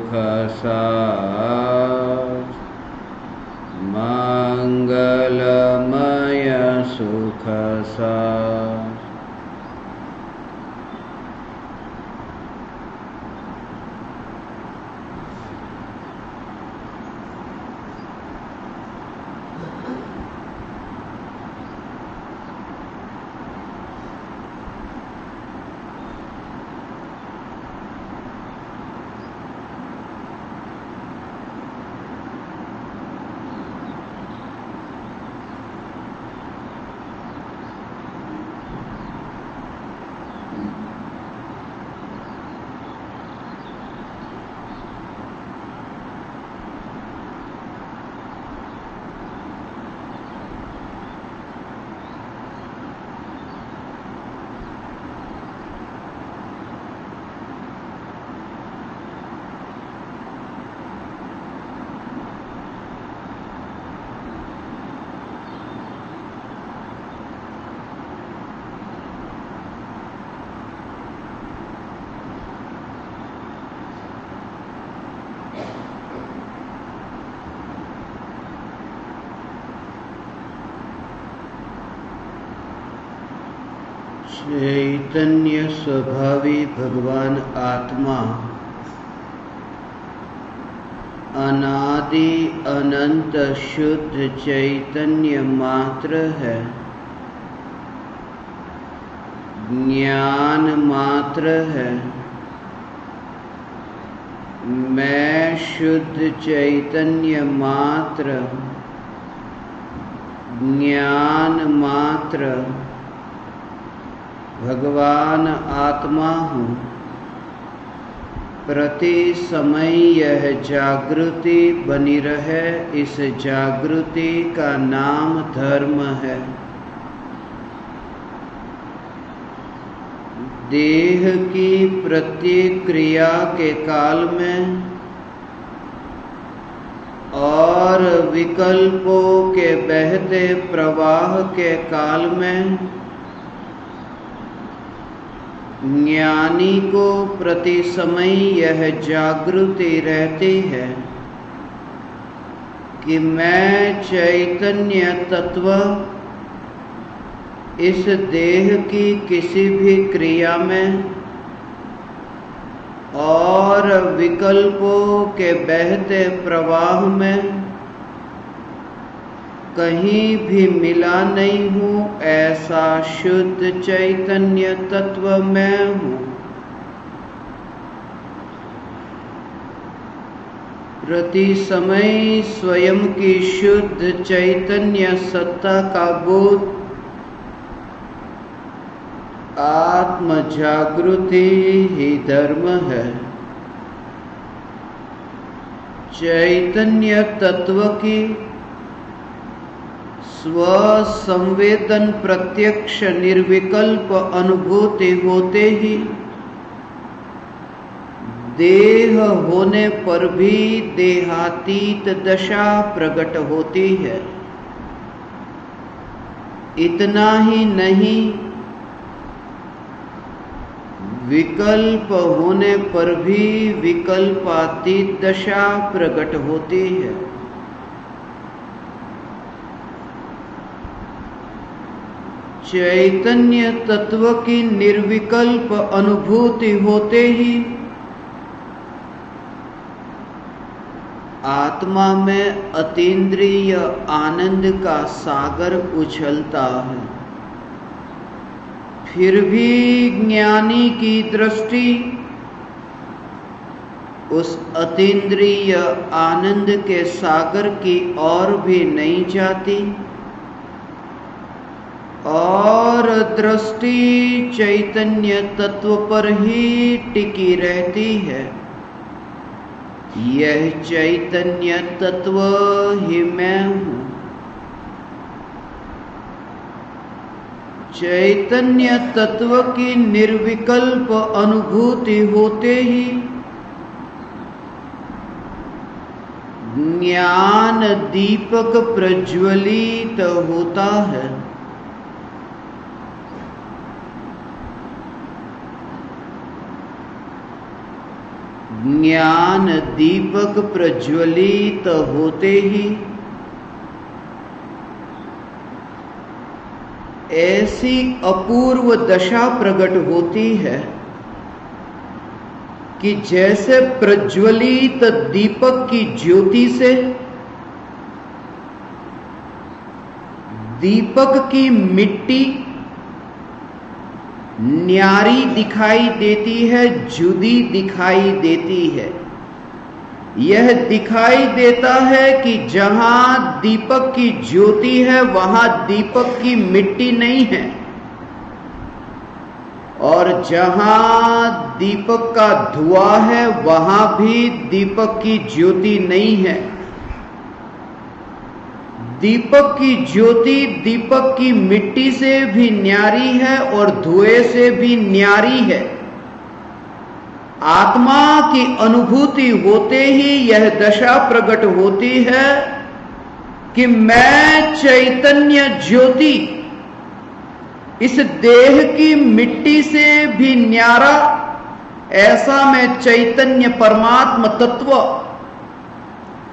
सुख सार, मंगलमय सुख सार। चैतन्य स्वभावी भगवान आत्मा अनादि अनंत शुद्ध चैतन्य मात्र है, ज्ञान मात्र है। मैं शुद्ध चैतन्य मात्र, ज्ञान मात्र भगवान आत्मा हूँ। प्रति समय यह जागृति बनी रहे, इस जागृति का नाम धर्म है। देह की प्रत्येक क्रिया के काल में और विकल्पों के बहते प्रवाह के काल में ज्ञानी को प्रति समय यह जागृति रहती है कि मैं चैतन्य तत्व इस देह की किसी भी क्रिया में और विकल्पों के बहते प्रवाह में कहीं भी मिला नहीं हूँ। ऐसा शुद्ध चैतन्य तत्व मैं हूँ। प्रति समय स्वयं की शुद्ध चैतन्य सत्ता का बोध आत्म जागृति ही धर्म है। चैतन्य तत्व की स्व संवेदन प्रत्यक्ष निर्विकल्प अनुभूति होते ही देह होने पर भी देहातीत दशा प्रकट होती है। इतना ही नहीं, विकल्प होने पर भी विकल्पातीत दशा प्रकट होती है। चैतन्य तत्व की निर्विकल्प अनुभूति होते ही आत्मा में अतीन्द्रिय आनंद का सागर उछलता है। फिर भी ज्ञानी की दृष्टि उस अतीन्द्रिय आनंद के सागर की ओर भी नहीं जाती और दृष्टि चैतन्य तत्व पर ही टिकी रहती है। यह चैतन्य तत्व ही मैं हूँ। चैतन्य तत्व की निर्विकल्प अनुभूति होते ही ज्ञान दीपक प्रज्वलित होता है। ज्ञान दीपक प्रज्वलित होते ही ऐसी अपूर्व दशा प्रकट होती है कि जैसे प्रज्वलित दीपक की ज्योति से दीपक की मिट्टी न्यारी दिखाई देती है, जुदी दिखाई देती है। यह दिखाई देता है कि जहां दीपक की ज्योति है वहां दीपक की मिट्टी नहीं है, और जहां दीपक का धुआं है वहां भी दीपक की ज्योति नहीं है। दीपक की ज्योति दीपक की मिट्टी से भी न्यारी है और धुएं से भी न्यारी है। आत्मा की अनुभूति होते ही यह दशा प्रकट होती है कि मैं चैतन्य ज्योति इस देह की मिट्टी से भी न्यारा, ऐसा मैं चैतन्य परमात्म तत्व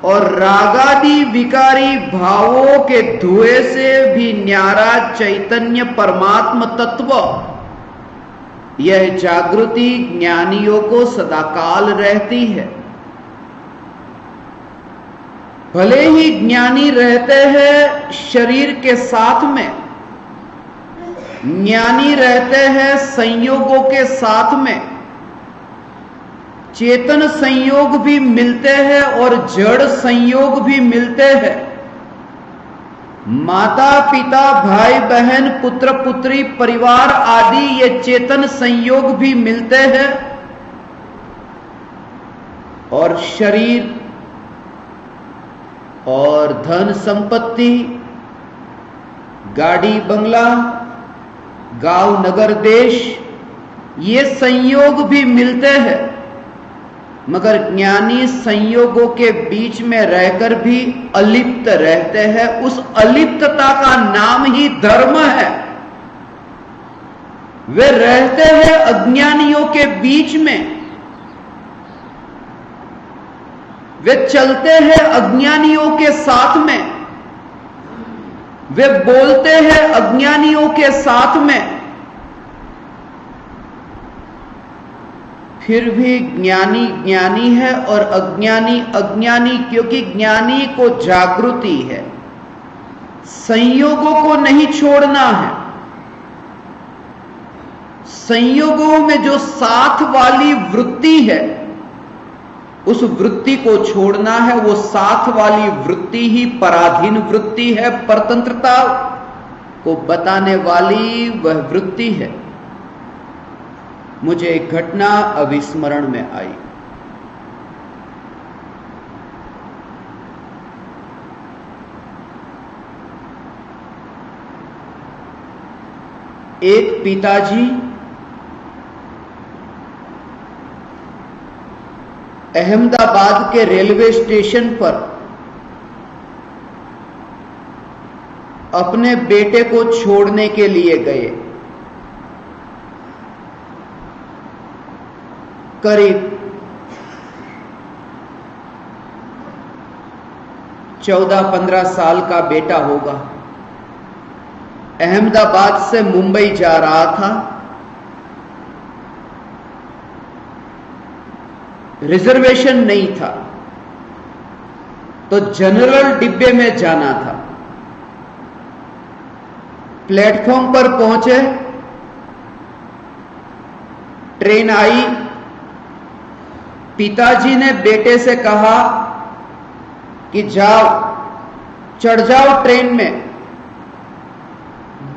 और रागादि विकारी भावों के धुएं से भी न्यारा चैतन्य परमात्म तत्व, यह जागृति ज्ञानियों को सदाकाल रहती है। भले ही ज्ञानी रहते हैं शरीर के साथ में, ज्ञानी रहते हैं संयोगों के साथ में, चेतन संयोग भी मिलते हैं और जड़ संयोग भी मिलते हैं। माता पिता भाई बहन पुत्र पुत्री परिवार आदि ये चेतन संयोग भी मिलते हैं, और शरीर और धन संपत्ति, गाड़ी बंगला, गांव नगर देश, ये संयोग भी मिलते हैं। मगर ज्ञानी संयोगों के बीच में रहकर भी अलिप्त रहते हैं। उस अलिप्तता का नाम ही धर्म है। वे रहते हैं अज्ञानियों के बीच में, वे चलते हैं अज्ञानियों के साथ में, वे बोलते हैं अज्ञानियों के साथ में, फिर भी ज्ञानी ज्ञानी है और अज्ञानी अज्ञानी, क्योंकि ज्ञानी को जागृति है, संयोगों को नहीं छोड़ना है। संयोगों में जो साथ वाली वृत्ति है उस वृत्ति को छोड़ना है। वो साथ वाली वृत्ति ही पराधीन वृत्ति है, परतंत्रता को बताने वाली वह वृत्ति है। मुझे एक घटना अविस्मरण में आई। एक पिताजी अहमदाबाद के रेलवे स्टेशन पर अपने बेटे को छोड़ने के लिए गए। करीब 14-15 साल का बेटा होगा। अहमदाबाद से मुंबई जा रहा था। रिजर्वेशन नहीं था तो जनरल डिब्बे में जाना था। प्लेटफॉर्म पर पहुंचे, ट्रेन आई। पिताजी ने बेटे से कहा कि जाओ, चढ़ जाओ ट्रेन में।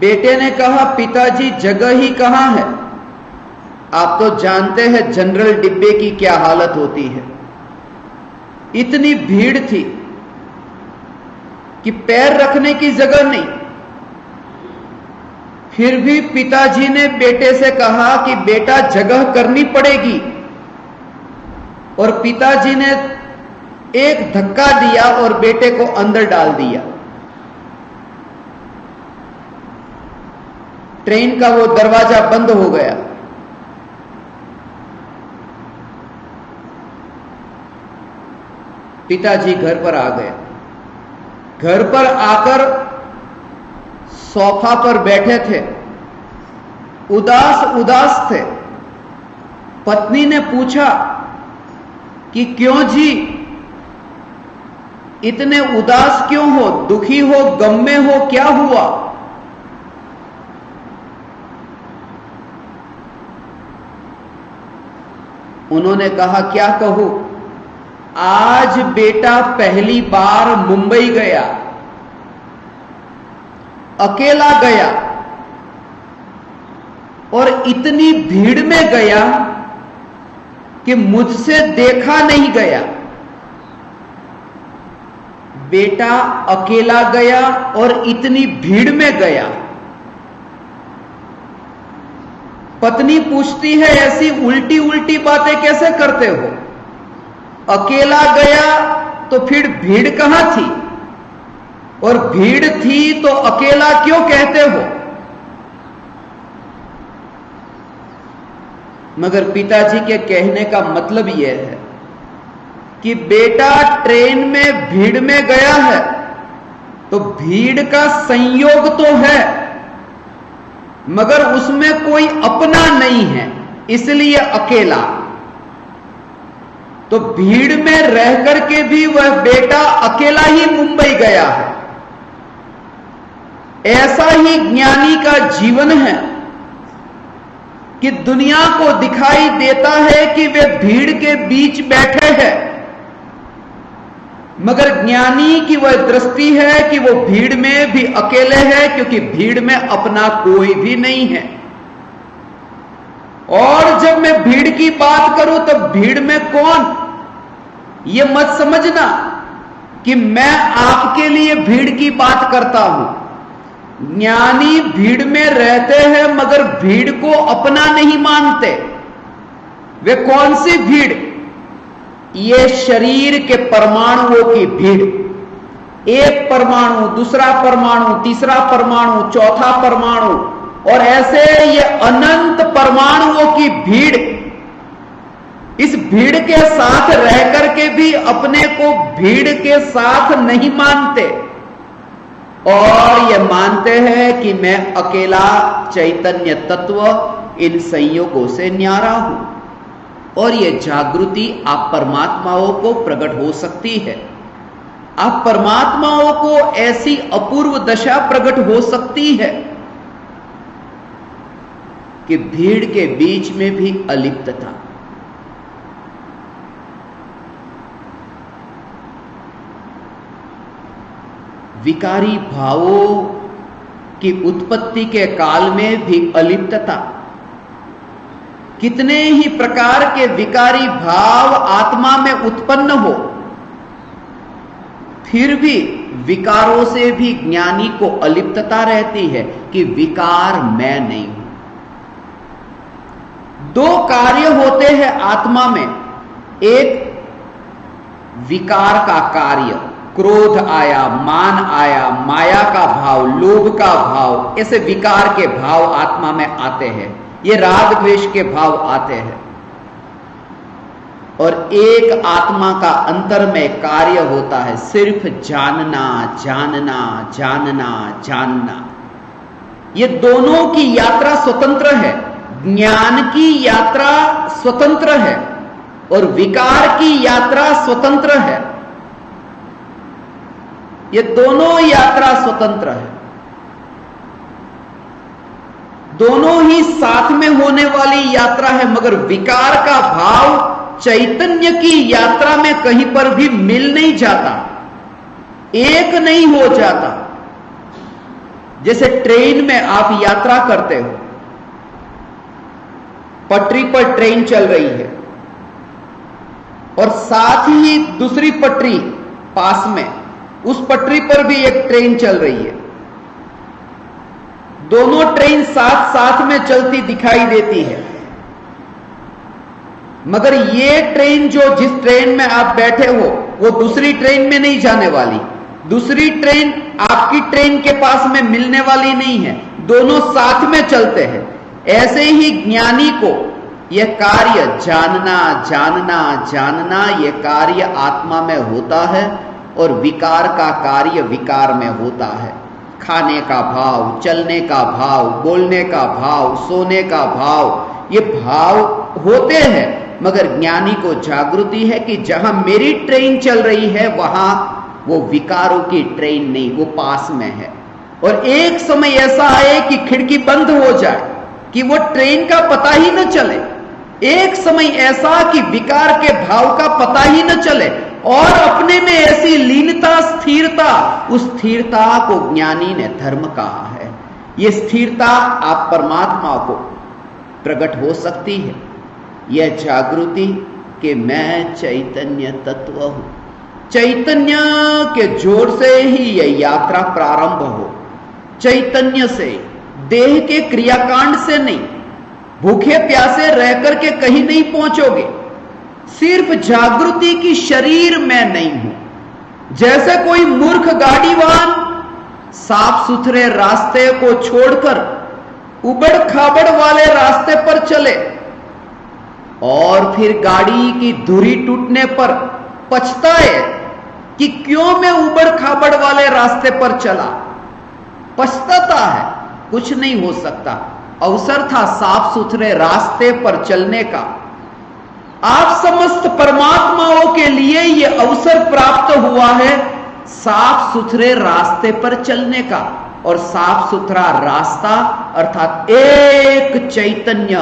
बेटे ने कहा, पिताजी जगह ही कहां है? आप तो जानते हैं जनरल डिब्बे की क्या हालत होती है। इतनी भीड़ थी कि पैर रखने की जगह नहीं। फिर भी पिताजी ने बेटे से कहा कि बेटा जगह करनी पड़ेगी, और पिताजी ने एक धक्का दिया और बेटे को अंदर डाल दिया। ट्रेन का वो दरवाजा बंद हो गया। पिताजी घर पर आ गए। घर पर आकर सोफा पर बैठे थे, उदास उदास थे। पत्नी ने पूछा कि क्यों जी, इतने उदास क्यों हो, दुखी हो, गम में हो, क्या हुआ? उन्होंने कहा, क्या कहूं, आज बेटा पहली बार मुंबई गया, अकेला गया और इतनी भीड़ में गया कि मुझसे देखा नहीं गया। बेटा अकेला गया और इतनी भीड़ में गया। पत्नी पूछती है, ऐसी उल्टी उल्टी बातें कैसे करते हो? अकेला गया तो फिर भीड़ कहां थी, और भीड़ थी तो अकेला क्यों कहते हो? मगर पिताजी के कहने का मतलब यह है कि बेटा ट्रेन में भीड़ में गया है तो भीड़ का संयोग तो है, मगर उसमें कोई अपना नहीं है, इसलिए अकेला। तो भीड़ में रह करके भी वह बेटा अकेला ही मुंबई गया है। ऐसा ही ज्ञानी का जीवन है कि दुनिया को दिखाई देता है कि वे भीड़ के बीच बैठे हैं, मगर ज्ञानी की वह दृष्टि है कि वो भीड़ में भी अकेले हैं, क्योंकि भीड़ में अपना कोई भी नहीं है। और जब मैं भीड़ की बात करूं तब भीड़ में कौन, ये मत समझना कि मैं आपके लिए भीड़ की बात करता हूं। ज्ञानी भीड़ में रहते हैं मगर भीड़ को अपना नहीं मानते। वे कौन सी भीड़? ये शरीर के परमाणुओं की भीड़। एक परमाणु, दूसरा परमाणु, तीसरा परमाणु, चौथा परमाणु, और ऐसे ये अनंत परमाणुओं की भीड़। इस भीड़ के साथ रह करके भी अपने को भीड़ के साथ नहीं मानते, और ये मानते हैं कि मैं अकेला चैतन्य तत्व इन संयोगों से न्यारा हूं। और ये जागृति आप परमात्माओं को प्रकट हो सकती है। आप परमात्माओं को ऐसी अपूर्व दशा प्रकट हो सकती है कि भीड़ के बीच में भी अलिप्तता। विकारी भावों की उत्पत्ति के काल में भी अलिप्तता। कितने ही प्रकार के विकारी भाव आत्मा में उत्पन्न हो, फिर भी विकारों से भी ज्ञानी को अलिप्तता रहती है कि विकार मैं नहीं हूं। दो कार्य होते हैं आत्मा में। एक विकार का कार्य, क्रोध आया, मान आया, माया का भाव, लोभ का भाव, ऐसे विकार के भाव आत्मा में आते हैं। ये राग द्वेष के भाव आते हैं। और एक आत्मा का अंतर में कार्य होता है, सिर्फ जानना, जानना, जानना, जानना। ये दोनों की यात्रा स्वतंत्र है। ज्ञान की यात्रा स्वतंत्र है और विकार की यात्रा स्वतंत्र है। ये दोनों यात्रा स्वतंत्र है। दोनों ही साथ में होने वाली यात्रा है, मगर विकार का भाव चैतन्य की यात्रा में कहीं पर भी मिल नहीं जाता, एक नहीं हो जाता। जैसे ट्रेन में आप यात्रा करते हो, पटरी पर ट्रेन चल रही है और साथ ही दूसरी पटरी पास में, उस पटरी पर भी एक ट्रेन चल रही है। दोनों ट्रेन साथ साथ में चलती दिखाई देती है, मगर ये ट्रेन जो जिस ट्रेन में आप बैठे हो वो दूसरी ट्रेन में नहीं जाने वाली, दूसरी ट्रेन आपकी ट्रेन के पास में मिलने वाली नहीं है। दोनों साथ में चलते हैं। ऐसे ही ज्ञानी को यह कार्य जानना जानना जानना, यह कार्य आत्मा में होता है और विकार का कार्य विकार में होता है। खाने का भाव, चलने का भाव, बोलने का भाव, सोने का भाव, ये भाव होते हैं, मगर ज्ञानी को जागृति है कि जहां मेरी ट्रेन चल रही है वहां वो विकारों की ट्रेन नहीं, वो पास में है। और एक समय ऐसा आए कि खिड़की बंद हो जाए, कि वो ट्रेन का पता ही न चले। एक समय ऐसा कि विकार के भाव का पता ही न चले, और अपने में ऐसी लीनता, स्थिरता, उस स्थिरता को ज्ञानी ने धर्म कहा है। ये स्थिरता आप परमात्मा को प्रकट हो सकती है। यह जागृति कि मैं चैतन्य तत्व हूं, चैतन्य के जोर से ही यह यात्रा प्रारंभ हो, चैतन्य से, देह के क्रियाकांड से नहीं। भूखे प्यासे रह करके कहीं नहीं पहुंचोगे, सिर्फ जागृति की शरीर में नहीं हूं। जैसे कोई मूर्ख गाड़ीवान साफ सुथरे रास्ते को छोड़कर उबड़ खाबड़ वाले रास्ते पर चले और फिर गाड़ी की धुरी टूटने पर पछताए कि क्यों मैं उबड़ खाबड़ वाले रास्ते पर चला, पछताता है। कुछ नहीं हो सकता, अवसर था साफ सुथरे रास्ते पर चलने का। आप समस्त परमात्माओं के लिए यह अवसर प्राप्त हुआ है साफ सुथरे रास्ते पर चलने का। और साफ सुथरा रास्ता अर्थात एक चैतन्य,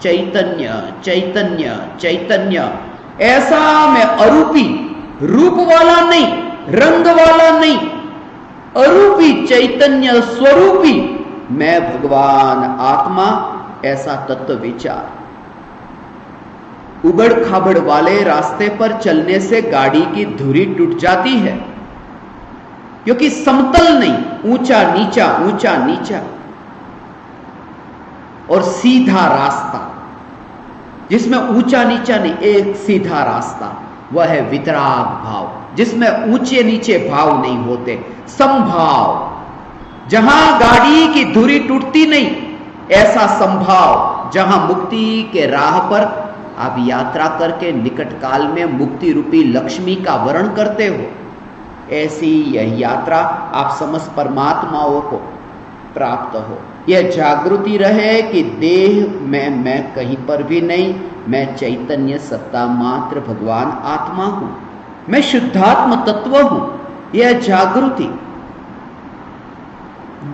चैतन्य, चैतन्य, चैतन्य, ऐसा मैं अरूपी, रूप वाला नहीं, रंग वाला नहीं, अरूपी चैतन्य स्वरूपी मैं भगवान आत्मा, ऐसा तत्व विचार। उबड़ खाबड़ वाले रास्ते पर चलने से गाड़ी की धुरी टूट जाती है, क्योंकि समतल नहीं, ऊंचा नीचा, ऊंचा नीचा और सीधा रास्ता, जिसमें ऊंचा नीचा नहीं, एक सीधा रास्ता, वह है वितराग भाव, जिसमें ऊंचे नीचे भाव नहीं होते, समभाव। जहां गाड़ी की धुरी टूटती नहीं, ऐसा संभाव, जहां मुक्ति के राह पर आप यात्रा करके निकट काल में मुक्ति रूपी लक्ष्मी का वर्ण करते हो, ऐसी यह यात्रा आप समस्त परमात्माओं को प्राप्त हो। यह जागृति रहे कि देह में मैं कहीं पर भी नहीं, मैं चैतन्य सत्ता मात्र भगवान आत्मा हूं, मैं शुद्धात्म तत्व हूं। यह जागृति,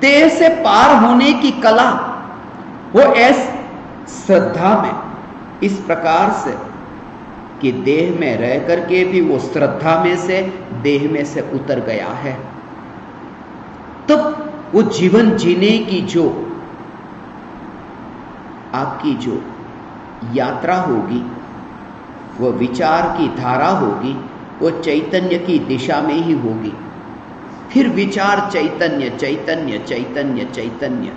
देह से पार होने की कला, वो श्रद्धा में इस प्रकार से कि देह में रह करके भी वो श्रद्धा में से देह में से उतर गया है। तब वो जीवन जीने की जो आपकी जो यात्रा होगी, वो विचार की धारा होगी, वो चैतन्य की दिशा में ही होगी। फिर विचार चैतन्य, चैतन्य, चैतन्य, चैतन्य,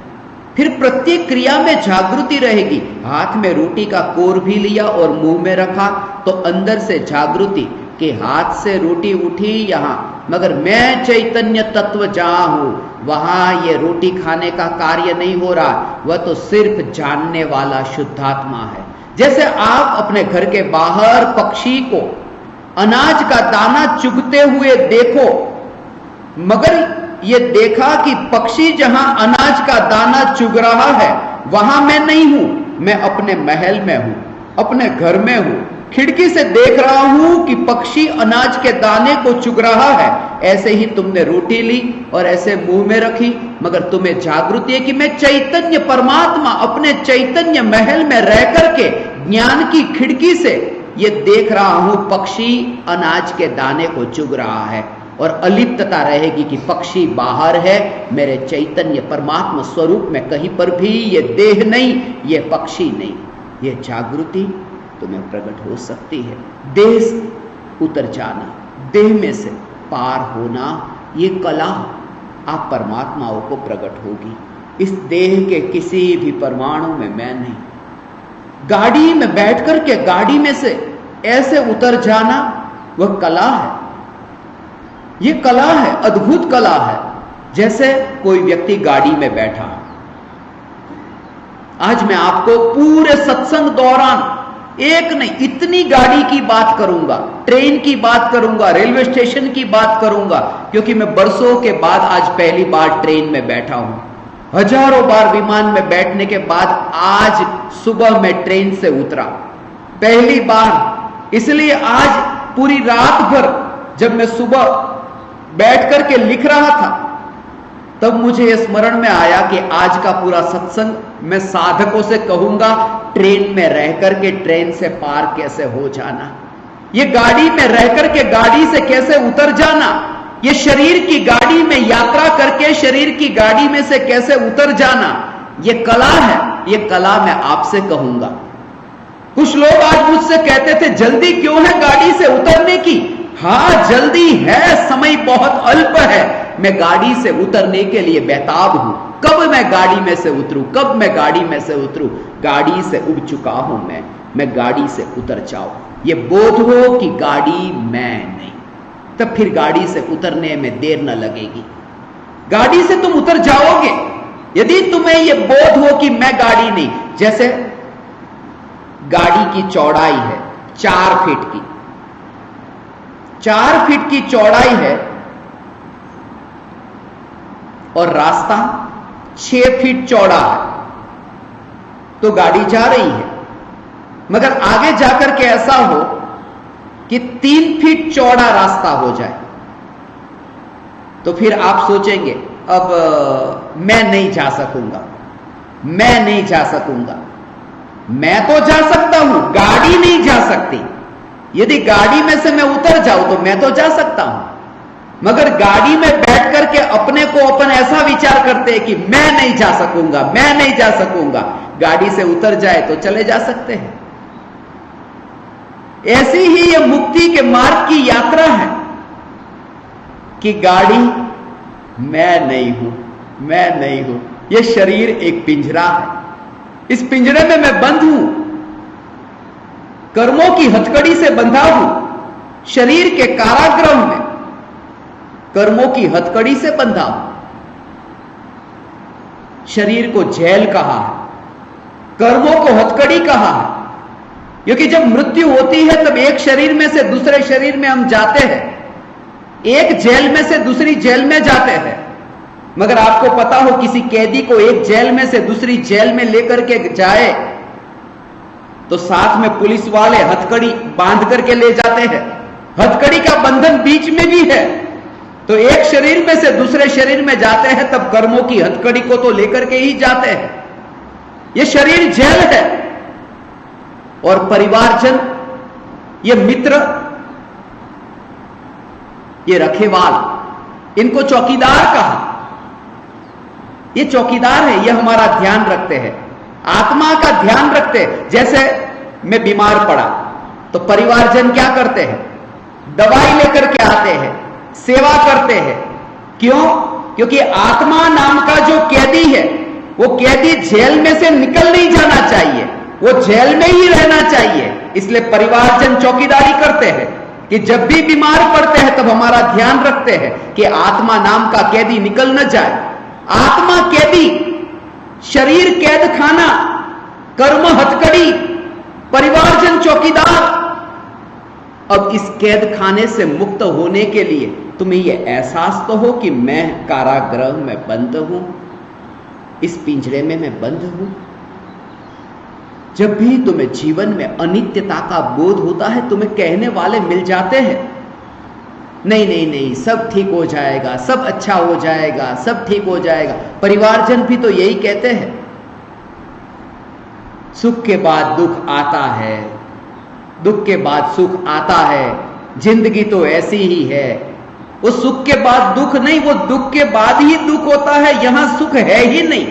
फिर प्रत्येक क्रिया में जागृति रहेगी। हाथ में रोटी का कोर भी लिया और मुंह में रखा तो अंदर से जागृति कि हाथ से रोटी उठी यहां, मगर मैं चैतन्य तत्व जहां हूं वहां ये रोटी खाने का कार्य नहीं हो रहा, वह तो सिर्फ जानने वाला शुद्धात्मा है। जैसे आप अपने घर के बाहर पक्षी को अनाज का दाना चुगते हुए देखो, मगर ये देखा कि पक्षी जहां अनाज का दाना चुग रहा है वहां मैं नहीं हूं, मैं अपने महल में हूं, अपने घर में हूं, खिड़की से देख रहा हूं कि पक्षी अनाज के दाने को चुग रहा है। ऐसे ही तुमने रोटी ली और ऐसे मुंह में रखी, मगर तुम्हें जागृति है कि मैं चैतन्य परमात्मा अपने चैतन्य महल में रह करके ज्ञान की खिड़की से ये देख रहा हूं पक्षी अनाज के दाने को चुग रहा है। और अलिप्तता रहेगी कि पक्षी बाहर है, मेरे चैतन्य परमात्मा स्वरूप में कहीं पर भी ये देह नहीं, ये पक्षी नहीं। ये जागृति तुम्हें प्रकट हो सकती है। देह से उतर जाना, देह में से पार होना, ये कला आप परमात्माओं को प्रकट होगी। इस देह के किसी भी परमाणु में मैं नहीं। गाड़ी में बैठ कर के गाड़ी में से ऐसे उतर जाना वह कला है। ये कला है, अद्भुत कला है। जैसे कोई व्यक्ति गाड़ी में बैठा, आज मैं आपको पूरे सत्संग दौरान एक नहीं इतनी गाड़ी की बात करूंगा, ट्रेन की बात करूंगा, रेलवे स्टेशन की बात करूंगा, क्योंकि मैं बरसों के बाद आज पहली बार ट्रेन में बैठा हूं। हजारों बार विमान में बैठने के बाद आज सुबह मैं ट्रेन से उतरा पहली बार। इसलिए आज पूरी रात भर जब मैं सुबह बैठ करके लिख रहा था, तब मुझे यह स्मरण में आया कि आज का पूरा सत्संग मैं साधकों से कहूंगा ट्रेन में रह करके ट्रेन से पार कैसे हो जाना, ये गाड़ी में रह करके गाड़ी से कैसे उतर जाना, ये शरीर की गाड़ी में यात्रा करके शरीर की गाड़ी में से कैसे उतर जाना, ये कला है। ये कला मैं आपसे कहूंगा। कुछ लोग आज मुझसे कहते थे जल्दी क्यों है गाड़ी से उतरने की। हां जल्दी है, समय बहुत अल्प है। मैं गाड़ी से उतरने के लिए बेताब हूं। कब मैं गाड़ी में से उतरूं, कब मैं गाड़ी में से उतरूं। गाड़ी से उब चुका हूं मैं गाड़ी से उतर जाऊं। ये बोध हो कि गाड़ी मैं नहीं, तब फिर गाड़ी से उतरने में देर न लगेगी। गाड़ी से तुम उतर जाओगे यदि तुम्हें यह बोध हो कि मैं गाड़ी नहीं। जैसे गाड़ी की चौड़ाई है 4 फीट की, 4 फीट की चौड़ाई है और रास्ता 6 फीट चौड़ा है, तो गाड़ी जा रही है। मगर आगे जाकर के ऐसा हो कि 3 फीट चौड़ा रास्ता हो जाए, तो फिर आप सोचेंगे अब मैं नहीं जा सकूंगा, मैं नहीं जा सकूंगा। मैं तो जा सकता हूं, गाड़ी नहीं जा सकती। यदि गाड़ी में से मैं उतर जाऊं तो मैं तो जा सकता हूं, मगर गाड़ी में बैठ करके अपने को अपन ऐसा विचार करते हैं कि मैं नहीं जा सकूंगा, मैं नहीं जा सकूंगा। गाड़ी से उतर जाए तो चले जा सकते हैं। ऐसी ही यह मुक्ति के मार्ग की यात्रा है कि गाड़ी मैं नहीं हूं, मैं नहीं हूं। यह शरीर एक पिंजरा है, इस पिंजरे में मैं बंद हूं, कर्मों की हथकड़ी से बंधा हूं। शरीर के कारागृह में कर्मों की हथकड़ी से बंधा हूं। शरीर को जेल कहा है, कर्मों को हथकड़ी कहा है, क्योंकि जब मृत्यु होती है तब एक शरीर में से दूसरे शरीर में हम जाते हैं, एक जेल में से दूसरी जेल में जाते हैं। मगर आपको पता हो किसी कैदी को एक जेल में से दूसरी जेल में लेकर के जाए तो साथ में पुलिस वाले हथकड़ी बांध करके ले जाते हैं। हथकड़ी का बंधन बीच में भी है, तो एक शरीर में से दूसरे शरीर में जाते हैं तब कर्मों की हथकड़ी को तो लेकर के ही जाते हैं। यह शरीर जेल है और परिवारजन, ये मित्र, ये रखेवाल, इनको चौकीदार कहा। ये चौकीदार है, ये हमारा ध्यान रखते हैं, आत्मा का ध्यान रखते हैं। जैसे मैं बीमार पड़ा तो परिवारजन क्या करते हैं, दवाई लेकर के आते हैं, सेवा करते हैं। क्यों? क्योंकि आत्मा नाम का जो कैदी है वो कैदी जेल में से निकल नहीं जाना चाहिए, वो जेल में ही रहना चाहिए। इसलिए परिवारजन चौकीदारी करते हैं कि जब भी बीमार पड़ते हैं तब हमारा ध्यान रखते हैं कि आत्मा नाम का कैदी निकल न जाए। आत्मा कैदी, शरीर कैद खाना, कर्म हथकड़ी, परिवारजन चौकीदार। अब इस कैद खाने से मुक्त होने के लिए तुम्हें यह एहसास तो हो कि मैं कारागृह में बंद हूं, इस पिंजरे में मैं बंद हूं। जब भी तुम्हें जीवन में अनित्यता का बोध होता है, तुम्हें कहने वाले मिल जाते हैं, नहीं नहीं नहीं सब ठीक हो जाएगा, सब अच्छा हो जाएगा, सब ठीक हो जाएगा। परिवारजन भी तो यही कहते हैं, सुख के बाद दुख आता है, दुख के बाद सुख आता है, जिंदगी तो ऐसी ही है। वो सुख के बाद दुख नहीं, वो दुख के बाद ही दुख होता है, यहां सुख है ही नहीं।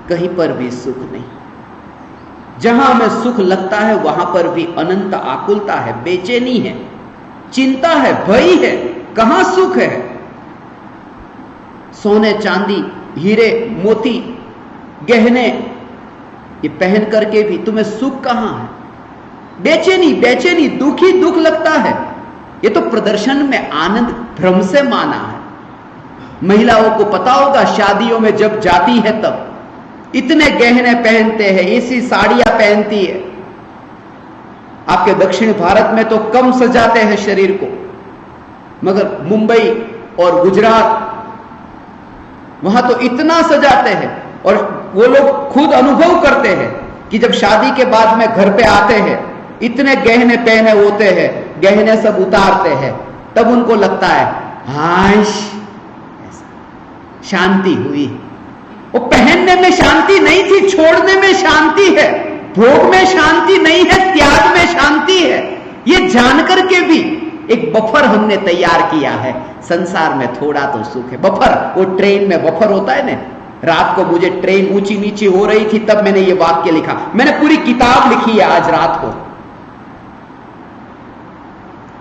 कहीं पर भी सुख नहीं। जहां हमें सुख लगता है वहां पर भी अनंत आकुलता है, बेचैनी है, चिंता है, भय है। कहां सुख है? सोने चांदी हीरे मोती गहने ये पहन करके भी तुम्हें सुख कहां है? बेचैनी बेचैनी, दुख ही दुख लगता है। ये तो प्रदर्शन में आनंद भ्रम से माना है। महिलाओं को पता होगा शादियों में जब जाती है तब इतने गहने पहनते हैं, ऐसी साड़ियां पहनती है। आपके दक्षिण भारत में तो कम सजाते हैं शरीर को, मगर मुंबई और गुजरात वहां तो इतना सजाते हैं। और वो लोग खुद अनुभव करते हैं कि जब शादी के बाद में घर पे आते हैं, इतने गहने पहने होते हैं, गहने सब उतारते हैं, तब उनको लगता है हाश शांति हुई। वो पहनने में शांति नहीं थी, छोड़ने में शांति है, भोग में शांति नहीं है, त्याग में शांति है। ये जानकर के भी एक बफर हमने तैयार किया है। संसार में थोड़ा तो सुख है। बफर, वो ट्रेन में बफर होता है ना। रात को मुझे ट्रेन ऊंची नीची हो रही थी, तब मैंने ये वाक्य लिखा। मैंने पूरी किताब लिखी है आज रात को।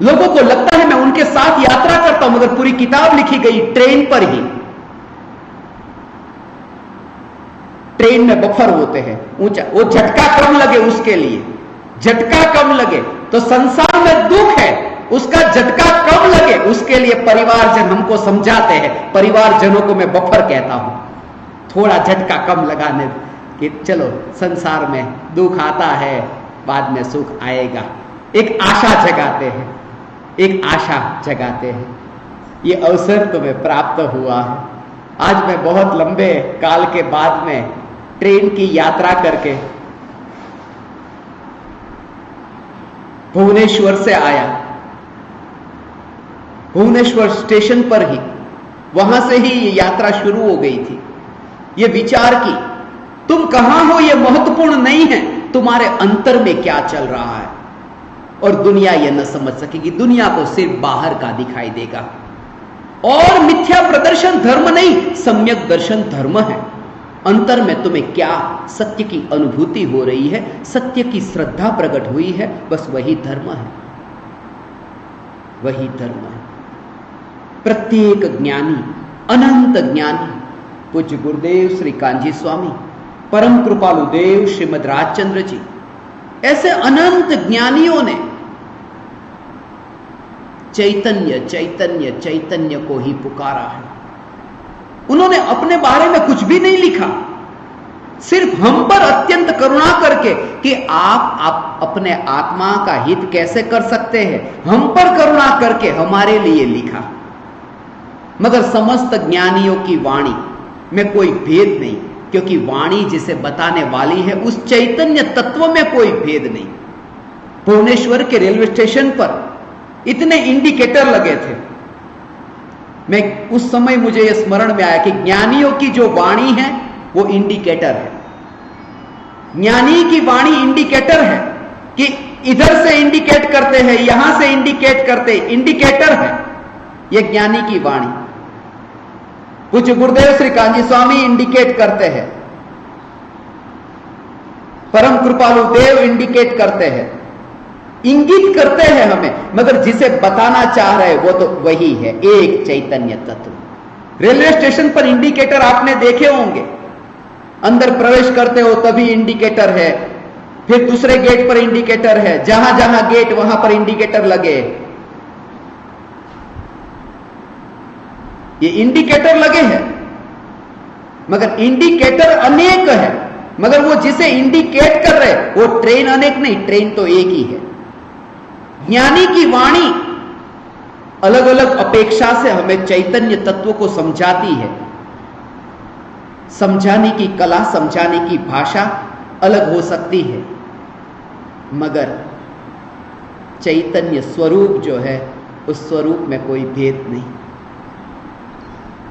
लोगों को लगता है मैं उनके साथ यात्रा करता हूं, मगर पूरी किताब लिखी गई ट्रेन पर ही। ट्रेन में बफर होते हैं ऊंचा, वो झटका कम लगे उसके लिए, झटका कम लगे। तो संसार में दुख है, उसका झटका कम लगे उसके लिए परिवारजन हमको समझाते हैं। परिवारजनों को मैं बफर कहता हूं, थोड़ा झटका कम लगाने कि चलो संसार में दुख आता है, बाद में सुख आएगा। एक आशा जगाते हैं, एक आशा जगाते हैं। ये अवसर तुम्हें प्राप्त हुआ है। आज मैं बहुत लंबे काल के बाद में ट्रेन की यात्रा करके भुवनेश्वर से आया। भुवनेश्वर स्टेशन पर ही, वहां से ही ये यात्रा शुरू हो गई थी। ये विचार की तुम कहां हो ये महत्वपूर्ण नहीं है, तुम्हारे अंतर में क्या चल रहा है। और दुनिया यह न समझ सकेगी, दुनिया को सिर्फ बाहर का दिखाई देगा। और मिथ्या प्रदर्शन धर्म नहीं, सम्यक दर्शन धर्म है। अंतर में तुम्हें क्या सत्य की अनुभूति हो रही है, सत्य की श्रद्धा प्रकट हुई है, बस वही धर्म है, वही धर्म है। प्रत्येक ज्ञानी, अनंत ज्ञानी, पूज्य गुरुदेव श्री कांजी स्वामी, परम कृपालु देव श्रीमद राजचंद्र जी, ऐसे अनंत ज्ञानियों ने चैतन्य चैतन्य चैतन्य को ही पुकारा है। उन्होंने अपने बारे में कुछ भी नहीं लिखा, सिर्फ हम पर अत्यंत करुणा करके कि आप अपने आत्मा का हित कैसे कर सकते हैं, हम पर करुणा करके हमारे लिए लिखा। मगर समस्त ज्ञानियों की वाणी में कोई भेद नहीं, क्योंकि वाणी जिसे बताने वाली है उस चैतन्य तत्व में कोई भेद नहीं। भुवनेश्वर के रेलवे स्टेशन पर इतने इंडिकेटर लगे थे। मैं उस समय मुझे यह स्मरण में आया कि ज्ञानियों की जो वाणी है वो इंडिकेटर है। ज्ञानी की वाणी इंडिकेटर है कि इधर से इंडिकेट करते हैं, यहां से इंडिकेट करते, इंडिकेटर है यह ज्ञानी की वाणी। कुछ गुरुदेव श्री कांजी स्वामी इंडिकेट करते हैं, परम कृपालु देव इंडिकेट करते हैं, इंगित करते हैं हमें, मगर जिसे बताना चाह रहे वो तो वही है, एक चैतन्य तत्व। रेलवे स्टेशन पर इंडिकेटर आपने देखे होंगे, अंदर प्रवेश करते हो तभी इंडिकेटर है, फिर दूसरे गेट पर इंडिकेटर है, जहां जहां गेट वहां पर इंडिकेटर लगे। ये इंडिकेटर लगे हैं, मगर इंडिकेटर अनेक है, मगर वो जिसे इंडिकेट कर रहे वो ट्रेन अनेक नहीं, ट्रेन तो एक ही है। ज्ञानी की वाणी अलग अलग अपेक्षा से हमें चैतन्य तत्व को समझाती है। समझाने की कला, समझाने की भाषा अलग हो सकती है, मगर चैतन्य स्वरूप जो है उस स्वरूप में कोई भेद नहीं।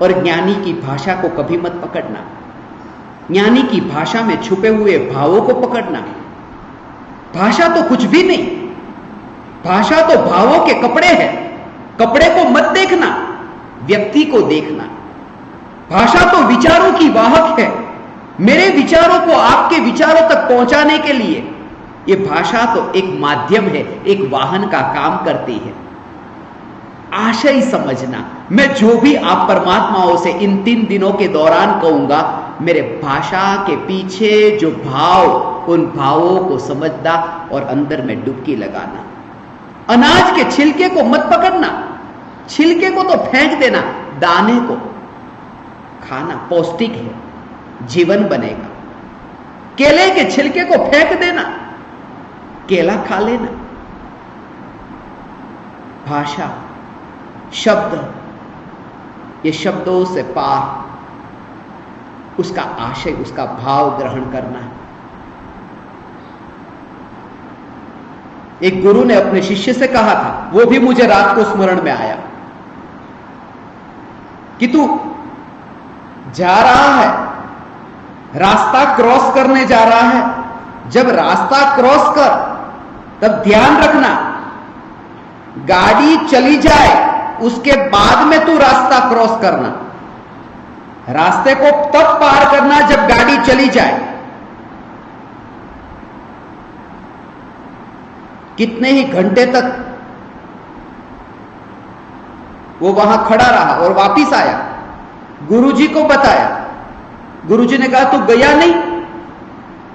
और ज्ञानी की भाषा को कभी मत पकड़ना, ज्ञानी की भाषा में छुपे हुए भावों को पकड़ना। भाषा तो कुछ भी नहीं, भाषा तो भावों के कपड़े हैं। कपड़े को मत देखना, व्यक्ति को देखना। भाषा तो विचारों की वाहक है। मेरे विचारों को आपके विचारों तक पहुंचाने के लिए यह भाषा तो एक माध्यम है, एक वाहन का काम करती है। आशय समझना। मैं जो भी आप परमात्माओं से इन 3 दिनों के दौरान कहूंगा, मेरे भाषा के पीछे जो भाव, उन भावों को समझना और अंदर में डुबकी लगाना। अनाज के छिलके को मत पकड़ना, छिलके को तो फेंक देना, दाने को खाना पौष्टिक है, जीवन बनेगा। केले के छिलके को फेंक देना, केला खा लेना। भाषा, शब्द, ये शब्दों से पार उसका आशय, उसका भाव ग्रहण करना है। एक गुरु ने अपने शिष्य से कहा था, वो भी मुझे रात को स्मरण में आया, कि तू जा रहा है, रास्ता क्रॉस करने जा रहा है, जब रास्ता क्रॉस कर तब ध्यान रखना, गाड़ी चली जाए उसके बाद में तू रास्ता क्रॉस करना। रास्ते को तब पार करना जब गाड़ी चली जाए। कितने ही घंटे तक वो वहां खड़ा रहा और वापिस आया, गुरुजी को बताया। गुरुजी ने कहा, तू गया नहीं,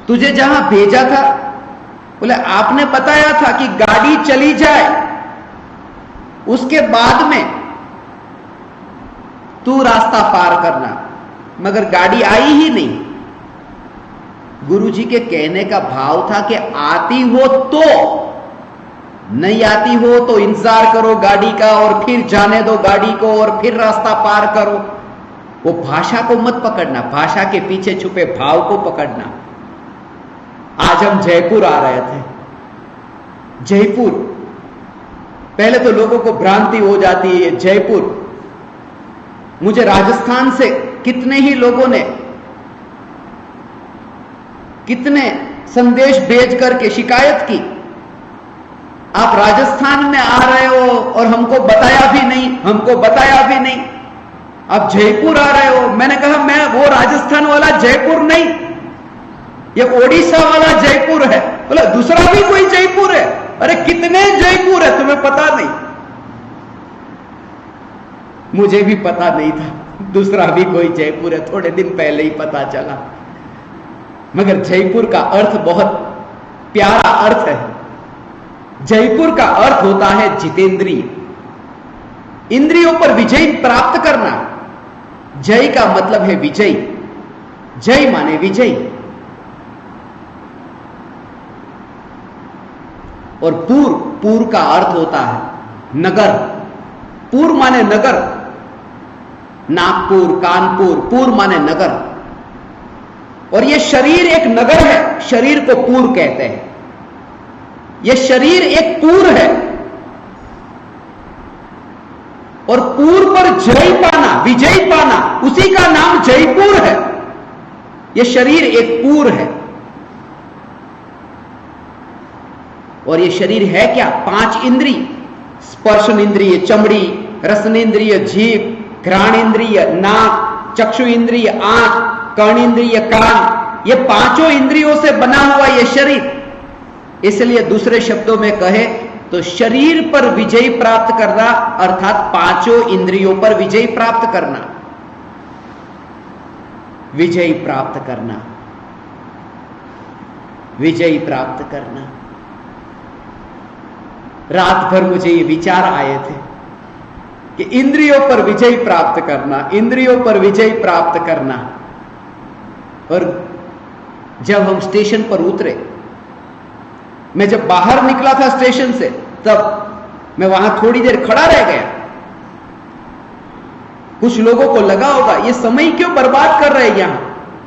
तुझे जहां भेजा था, बोले आपने बताया था कि गाड़ी चली जाए उसके बाद में तू रास्ता पार करना, मगर गाड़ी आई ही नहीं। गुरुजी के कहने का भाव था कि आती हो तो, नहीं आती हो तो इंतजार करो गाड़ी का और फिर जाने दो गाड़ी को और फिर रास्ता पार करो। वो भाषा को मत पकड़ना, भाषा के पीछे छुपे भाव को पकड़ना। आज हम जयपुर आ रहे थे। जयपुर, पहले तो लोगों को भ्रांति हो जाती है जयपुर। मुझे राजस्थान से कितने ही लोगों ने कितने संदेश भेज करके शिकायत की, आप राजस्थान में आ रहे हो और हमको बताया भी नहीं, हमको बताया भी नहीं, आप जयपुर आ रहे हो। मैंने कहा, मैं वो राजस्थान वाला जयपुर नहीं, ये ओडिशा वाला जयपुर है। बोला दूसरा भी कोई जयपुर है। अरे कितने जयपुर है तुम्हें पता नहीं? मुझे भी पता नहीं था, दूसरा भी कोई जयपुर है, थोड़े दिन पहले ही पता चला। मगर जयपुर का अर्थ बहुत प्यारा अर्थ है। जयपुर का अर्थ होता है जितेंद्रिय, इंद्रियों पर विजय प्राप्त करना। जय का मतलब है विजय, जय माने विजय। और पूर्व, पूर्व का अर्थ होता है नगर। पूर्व माने नगर, नागपुर, कानपुर, पूर्व माने नगर। और यह शरीर एक नगर है, शरीर को पूर्व कहते हैं। यह शरीर एक पूर है और पूर पर जय पाना, विजय पाना, उसी का नाम जयपुर है। यह शरीर एक पूर है। और यह शरीर है क्या? 5 इंद्रिय, स्पर्शन इंद्रिय चमड़ी, रसन इंद्रिय जीभ, घ्राण इंद्रिय नाक, चक्षु इंद्रिय आंख, कर्ण इंद्रिय कान। यह 5 इंद्रियों से बना हुआ यह शरीर। इसलिए दूसरे शब्दों में कहे तो शरीर पर विजय प्राप्त करना अर्थात 5 इंद्रियों पर विजय प्राप्त करना, विजय प्राप्त करना, विजय प्राप्त करना। रात भर मुझे ये विचार आए थे कि इंद्रियों पर विजय प्राप्त करना, इंद्रियों पर विजय प्राप्त करना। और जब हम स्टेशन पर उतरे, मैं जब बाहर निकला था स्टेशन से, तब मैं वहां थोड़ी देर खड़ा रह गया। कुछ लोगों को लगा होगा ये समय क्यों बर्बाद कर रहे हैं यहां,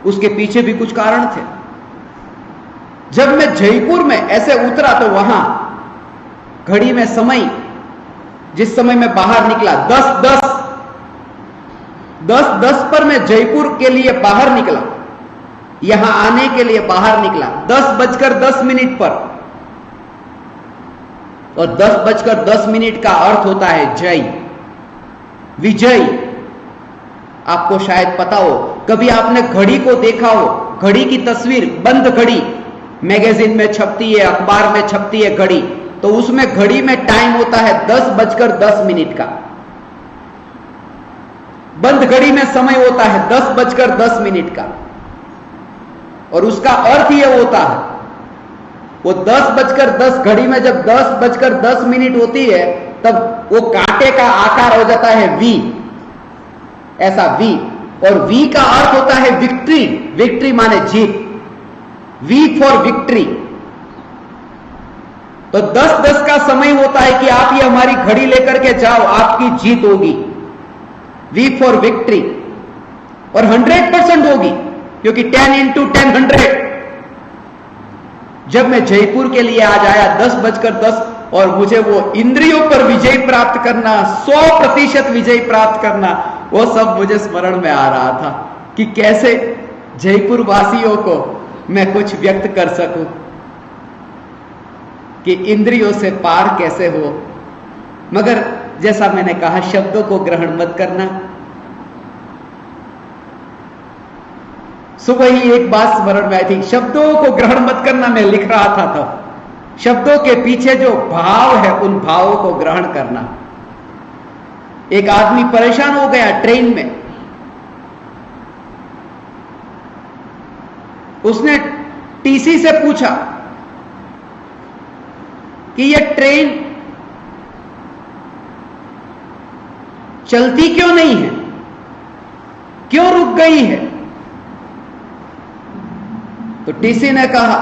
उसके पीछे भी कुछ कारण थे। जब मैं जयपुर में ऐसे उतरा तो वहां घड़ी में समय, जिस समय मैं बाहर निकला 10:10 पर मैं जयपुर के लिए बाहर निकला, यहां आने के लिए बाहर निकला 10:10 पर। और 10:10 का अर्थ होता है जय, विजय। आपको शायद पता हो, कभी आपने घड़ी को देखा हो, घड़ी की तस्वीर, बंद घड़ी मैगजीन में छपती है, अखबार में छपती है घड़ी, तो उसमें घड़ी में टाइम होता है 10:10 का। बंद घड़ी में समय होता है 10:10 का। और उसका अर्थ यह होता है, वो 10:10 घड़ी में जब 10:10 होती है, तब वो कांटे का आकार हो जाता है वी, ऐसा वी। और वी का अर्थ होता है विक्ट्री। विक्ट्री माने जीत, वी फॉर विक्ट्री। तो 10-10 का समय होता है कि आप ये हमारी घड़ी लेकर के जाओ, आपकी जीत होगी, वी फॉर विक्ट्री। और 100% होगी, क्योंकि 10 into 10 100। जब मैं जयपुर के लिए आज आया 10:10 और मुझे वो इंद्रियों पर विजय प्राप्त करना, 100% विजय प्राप्त करना, वो सब मुझे स्मरण में आ रहा था कि कैसे जयपुर वासियों को मैं कुछ व्यक्त कर सकूं, कि इंद्रियों से पार कैसे हो। मगर जैसा मैंने कहा, शब्दों को ग्रहण मत करना। सुबह ही एक बात स्मरण में आई थी, शब्दों को ग्रहण मत करना, मैं लिख रहा था तब। शब्दों के पीछे जो भाव है, उन भावों को ग्रहण करना। एक आदमी परेशान हो गया ट्रेन में, उसने टीसी से पूछा कि यह ट्रेन चलती क्यों नहीं है, क्यों रुक गई है। तो टीसी ने कहा,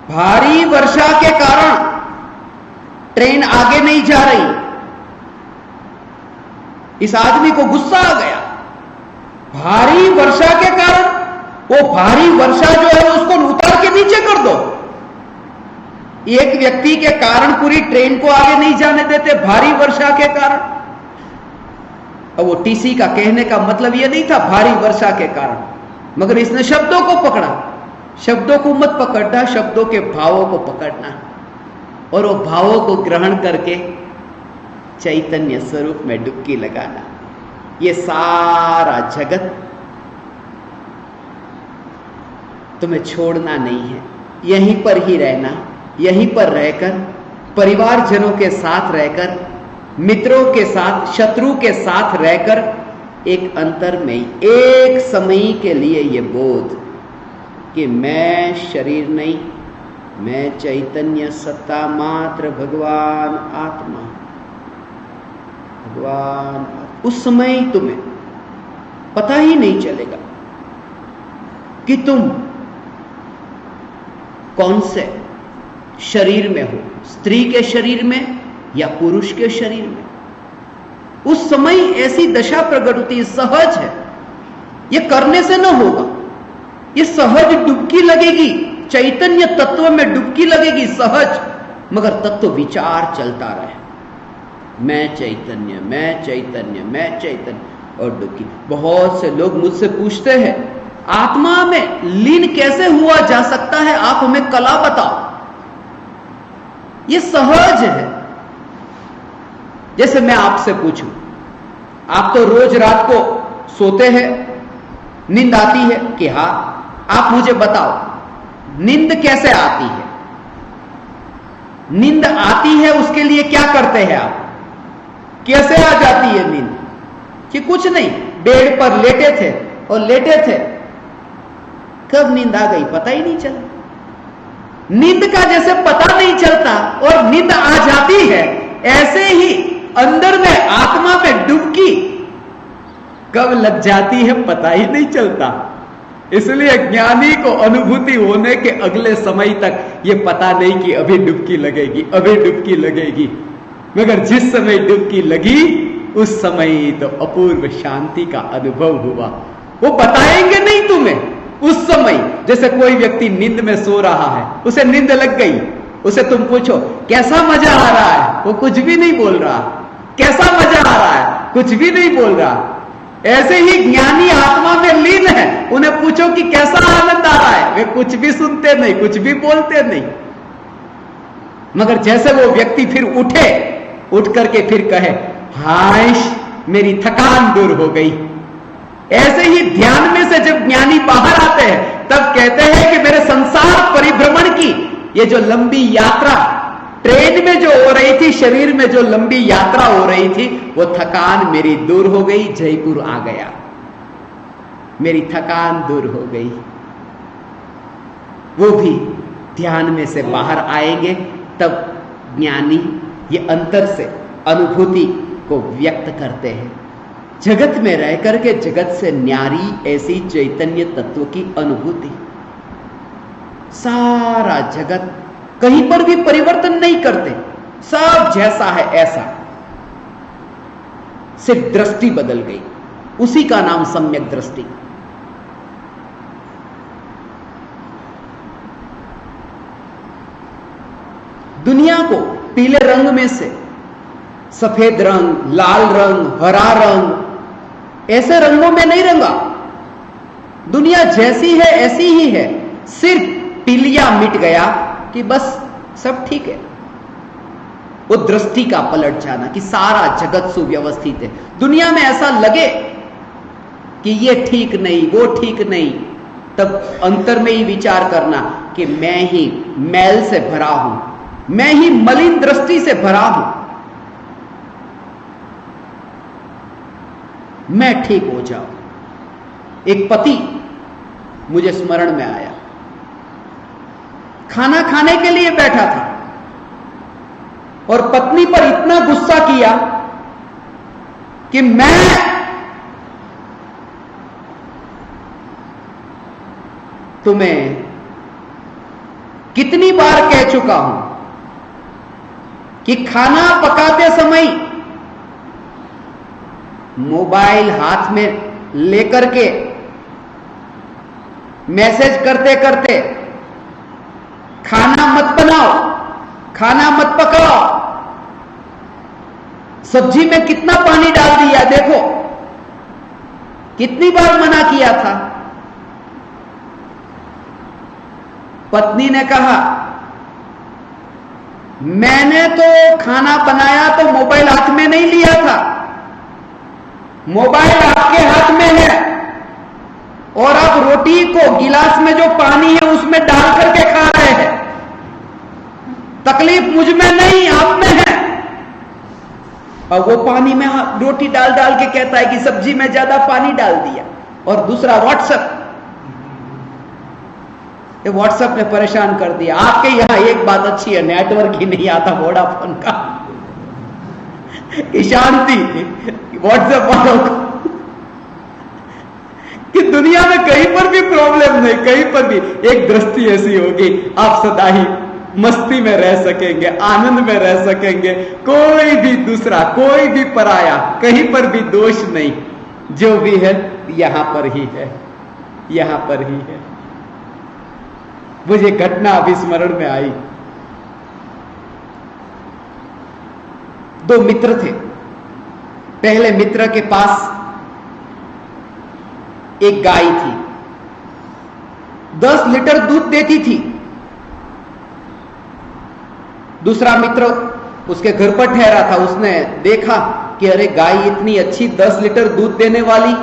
भारी वर्षा के कारण ट्रेन आगे नहीं जा रही। इस आदमी को गुस्सा आ गया। भारी वर्षा के कारण, वो भारी वर्षा जो है उसको उतार के नीचे कर दो। एक व्यक्ति के कारण पूरी ट्रेन को आगे नहीं जाने देते, भारी वर्षा के कारण। और वो टीसी का कहने का मतलब यह नहीं था भारी वर्षा के कारण, मगर इसने शब्दों को पकड़ा। शब्दों को मत पकड़ना, शब्दों के भावों को पकड़ना, और वो भावों को ग्रहण करके चैतन्य स्वरूप में डुबकी लगाना। ये सारा जगत तुम्हें छोड़ना नहीं है, यहीं पर ही रहना, यहीं पर रहकर, परिवारजनों के साथ रहकर, मित्रों के साथ, शत्रु के साथ रहकर, एक अंतर में, एक समय के लिए ये बोध कि मैं शरीर नहीं, मैं चैतन्य सत्ता मात्र, भगवान आत्मा, भगवान। उस समय तुम्हें पता ही नहीं चलेगा कि तुम कौन से शरीर में हो, स्त्री के शरीर में या पुरुष के शरीर में। उस समय ऐसी दशा प्रकट होती है, सहज है, ये करने से न होगा, ये सहज डुबकी लगेगी, चैतन्य तत्व में डुबकी लगेगी सहज, मगर तत्व विचार चलता रहे, मैं चैतन्य, मैं चैतन्य, मैं चैतन्य, और डुबकी। बहुत से लोग मुझसे पूछते हैं, आत्मा में लीन कैसे हुआ जा सकता है, आप हमें कला बताओ। ये सहज है। जैसे मैं आपसे पूछूं, आप तो रोज रात को सोते हैं, नींद आती है कि हाँ, आप मुझे बताओ नींद कैसे आती है, नींद आती है उसके लिए क्या करते हैं आप, कैसे आ जाती है नींद? कि कुछ नहीं, बेड पर लेटे थे और लेटे थे, कब नींद आ गई पता ही नहीं चला। नींद का जैसे पता नहीं चलता और नींद आ जाती है, ऐसे ही अंदर में आत्मा में डुबकी कब लग जाती है पता ही नहीं चलता। इसलिए ज्ञानी को अनुभूति होने के अगले समय तक ये पता नहीं कि अभी डुबकी लगेगी, अभी डुबकी लगेगी, मगर जिस समय डुबकी लगी उस समय तो अपूर्व शांति का अनुभव हुआ। वो बताएंगे नहीं तुम्हें उस समय। जैसे कोई व्यक्ति नींद में सो रहा है, उसे नींद लग गई, उसे तुम पूछो कैसा मजा आ रहा है, वो कुछ भी नहीं बोल रहा। कैसा मजा आ रहा है, कुछ भी नहीं बोल रहा। ऐसे ही ज्ञानी आत्मा में लीन है, उन्हें पूछो कि कैसा आनंद आ रहा है, वे कुछ भी सुनते नहीं, कुछ भी बोलते नहीं। मगर जैसे वो व्यक्ति फिर उठे, उठ करके फिर कहे हाय मेरी थकान दूर हो गई, ऐसे ही ध्यान में से जब ज्ञानी बाहर आते हैं तब कहते हैं कि मेरे संसार परिभ्रमण की ये जो लंबी यात्रा, ट्रेन में जो हो रही थी, शरीर में जो लंबी यात्रा हो रही थी, वो थकान मेरी दूर हो गई, जयपुर आ गया, मेरी थकान दूर हो गई। वो भी ध्यान में से बाहर आएंगे तब ज्ञानी ये अंतर से अनुभूति को व्यक्त करते हैं। जगत में रह करके जगत से न्यारी ऐसी चैतन्य तत्व की अनुभूति। सारा जगत कहीं पर भी परिवर्तन नहीं करते, सब जैसा है ऐसा, सिर्फ दृष्टि बदल गई, उसी का नाम सम्यक दृष्टि। दुनिया को पीले रंग में से सफेद रंग, लाल रंग, हरा रंग, ऐसे रंगों में नहीं रंगा। दुनिया जैसी है ऐसी ही है, सिर्फ पीलिया मिट गया कि बस सब ठीक है। वो दृष्टि का पलट जाना कि सारा जगत सुव्यवस्थित है। दुनिया में ऐसा लगे कि ये ठीक नहीं, वो ठीक नहीं, तब अंतर में ही विचार करना कि मैं ही मैल से भरा हूं, मैं ही मलिन दृष्टि से भरा हूं, मैं ठीक हो जाऊं। एक पति मुझे स्मरण में आया, खाना खाने के लिए बैठा था और पत्नी पर इतना गुस्सा किया कि मैं तुम्हें कितनी बार कह चुका हूं कि खाना पकाते समय मोबाइल हाथ में लेकर के मैसेज करते करते खाना मत बनाओ, खाना मत पकाओ। सब्जी में कितना पानी डाल दिया देखो, कितनी बार मना किया था। पत्नी ने कहा, मैंने तो खाना बनाया तो मोबाइल हाथ में नहीं लिया था, मोबाइल आपके हाथ में है और आप रोटी को गिलास में जो पानी है उसमें डाल करके खा रहे हैं। तकलीफ मुझ में नहीं, आप में है। और वो पानी में रोटी डाल डाल के कहता है कि सब्जी में ज्यादा पानी डाल दिया। और दूसरा व्हाट्सएप, ये व्हाट्सएप ने परेशान कर दिया। आपके यहां एक बात अच्छी है, नेटवर्क ही नहीं आता वोडाफोन का, शांति व्हाट्सएप वालों को कि दुनिया में कहीं पर भी प्रॉब्लम नहीं, कहीं पर भी एक दृष्टि ऐसी होगी, आप सदा ही मस्ती में रह सकेंगे, आनंद में रह सकेंगे। कोई भी दूसरा, कोई भी पराया, कहीं पर भी दोष नहीं। जो भी है यहां पर ही है, यहां पर ही है। मुझे घटना अभी स्मरण में आई। दो मित्र थे। पहले मित्र के पास एक गाय थी, 10 लीटर दूध देती थी। दूसरा मित्र उसके घर पर ठहरा था, उसने देखा कि अरे गाय इतनी अच्छी 10 लीटर दूध देने वाली,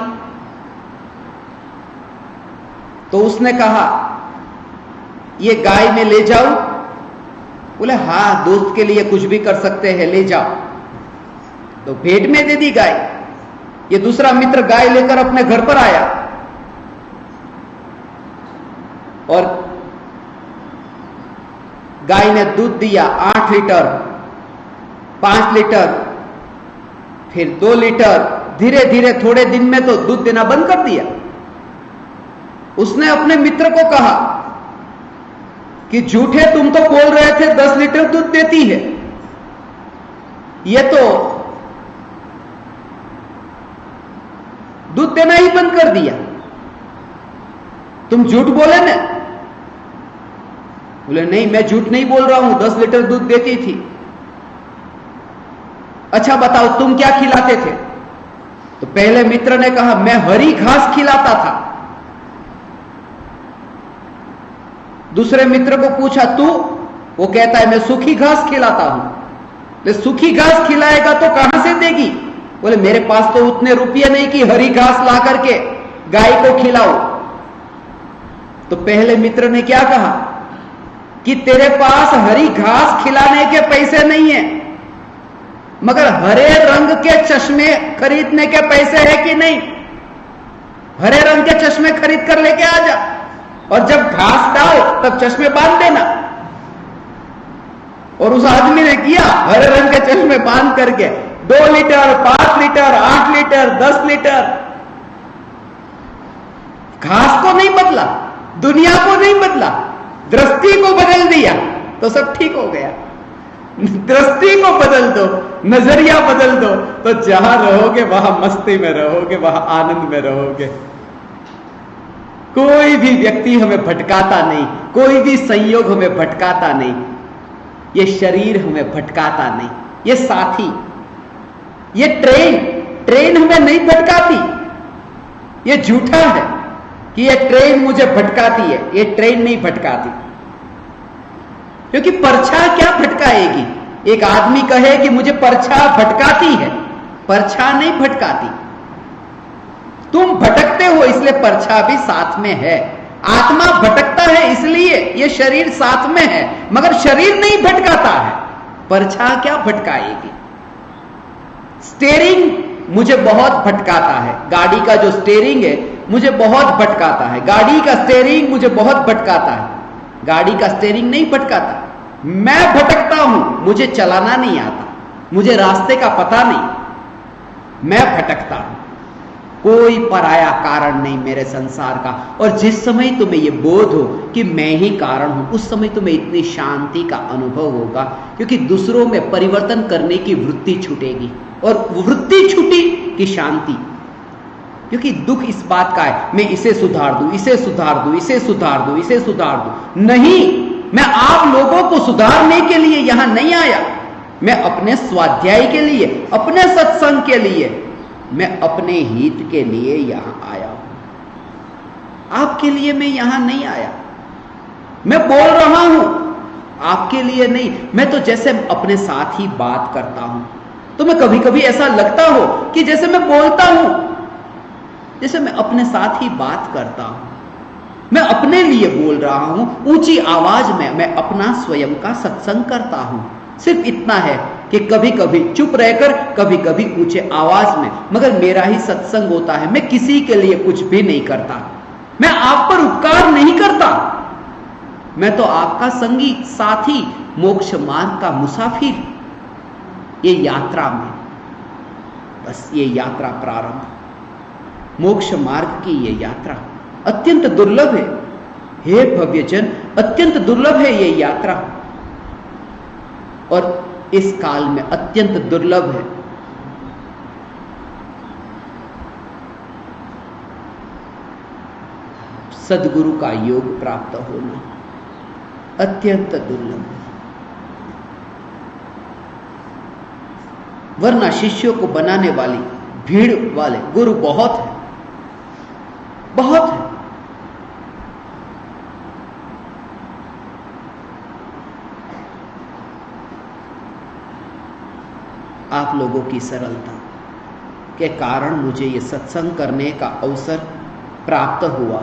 तो उसने कहा ये गाय मैं ले जाऊं? बोले हाँ, दोस्त के लिए कुछ भी कर सकते हैं, ले जाओ। तो भेंट में दे दी गाय। ये दूसरा मित्र गाय लेकर अपने घर पर आया और गाय ने दूध दिया 8 लीटर, 5 लीटर, फिर 2 लीटर। धीरे धीरे थोड़े दिन में तो दूध देना बंद कर दिया। उसने अपने मित्र को कहा कि झूठे, तुम तो बोल रहे थे 10 लीटर दूध देती है, ये तो दूध देना ही बंद कर दिया, तुम झूठ बोले ना। बोले नहीं, मैं झूठ नहीं बोल रहा हूं, 10 लीटर दूध देती थी। अच्छा बताओ तुम क्या खिलाते थे? तो पहले मित्र ने कहा मैं हरी घास खिलाता था। दूसरे मित्र को पूछा तू? वो कहता है मैं सूखी घास खिलाता हूं। सूखी घास खिलाएगा तो कहां से देगी? बोले मेरे पास तो उतने रुपये नहीं कि हरी घास ला करके गाय को खिलाओ। तो पहले मित्र ने क्या कहा कि तेरे पास हरी घास खिलाने के पैसे नहीं है, मगर हरे रंग के चश्मे खरीदने के पैसे है कि नहीं? हरे रंग के चश्मे खरीद कर लेके आ जा और जब घास डाल तब चश्मे बांध देना। और उस आदमी ने किया, हरे रंग के चश्मे बांध करके 2 लीटर, 5 लीटर, 8 लीटर, 10 लीटर। घास को नहीं बदला, दुनिया को नहीं बदला, दृष्टि को बदल दिया तो सब ठीक हो गया। दृष्टि को बदल दो, नजरिया बदल दो, तो जहां रहोगे वहां मस्ती में रहोगे, वहां आनंद में रहोगे। कोई भी व्यक्ति हमें भटकाता नहीं, कोई भी संयोग हमें भटकाता नहीं, ये शरीर हमें भटकाता नहीं, ये साथी, ये ट्रेन हमें नहीं भटकाती। ये झूठा है कि ये ट्रेन मुझे भटकाती है, ये ट्रेन नहीं भटकाती। क्योंकि परछा क्या भटकाएगी? एक आदमी कहे कि मुझे परछा भटकाती है, परछा नहीं भटकाती। तुम भटकते हो इसलिए परछा भी साथ में है। आत्मा भटकता है इसलिए ये शरीर साथ में है, मगर शरीर नहीं भटकाता है। परछा क्या भटकाएगी? स्टीयरिंग मुझे बहुत भटकाता है, गाड़ी का जो स्टीयरिंग है मुझे बहुत भटकाता है, गाड़ी का स्टीयरिंग मुझे बहुत भटकाता है। गाड़ी का स्टीयरिंग नहीं भटकाता, मैं भटकता हूं, मुझे चलाना नहीं आता, मुझे रास्ते का पता नहीं, मैं भटकता हूं। कोई पराया कारण नहीं मेरे संसार का। और जिस समय तुम्हें यह बोध हो कि मैं ही कारण हूं, उस समय तुम्हें इतनी शांति का अनुभव होगा, क्योंकि दूसरों में परिवर्तन करने की वृत्ति छूटेगी। और वृत्ति छूटी कि शांति, क्योंकि दुख इस बात का है मैं इसे सुधार दूं, इसे सुधार दूं, इसे सुधार दूं, इसे सुधार दूं। नहीं, मैं आप लोगों को सुधारने के लिए यहां नहीं आया, मैं अपने स्वाध्याय के लिए, अपने सत्संग के लिए, मैं अपने हित के लिए यहां आया हूं। आपके लिए मैं यहां नहीं आया। मैं बोल रहा हूं आपके लिए नहीं। मैं तो जैसे अपने साथ ही बात करता हूं, तो मैं कभी कभी ऐसा लगता हो कि जैसे मैं बोलता हूं, जैसे मैं अपने साथ ही बात करता हूं, मैं अपने लिए बोल रहा हूं, ऊंची आवाज में मैं अपना स्वयं का सत्संग करता हूं। सिर्फ इतना है कि कभी कभी चुप रहकर, कभी कभी ऊंचे आवाज में, मगर मेरा ही सत्संग होता है। मैं किसी के लिए कुछ भी नहीं करता, मैं आप पर उपकार नहीं करता, मैं तो आपका संगी साथी, मोक्ष मार्ग का मुसाफिर। ये यात्रा में, बस ये यात्रा प्रारंभ, मोक्ष मार्ग की ये यात्रा अत्यंत दुर्लभ है। हे भव्यजन, अत्यंत दुर्लभ है ये यात्रा, और इस काल में अत्यंत दुर्लभ है। सद्गुरु का योग प्राप्त होना अत्यंत दुर्लभ है, वरना शिष्यों को बनाने वाली भीड़ वाले गुरु बहुत है, बहुत है। आप लोगों की सरलता के कारण मुझे ये सत्संग करने का अवसर प्राप्त हुआ।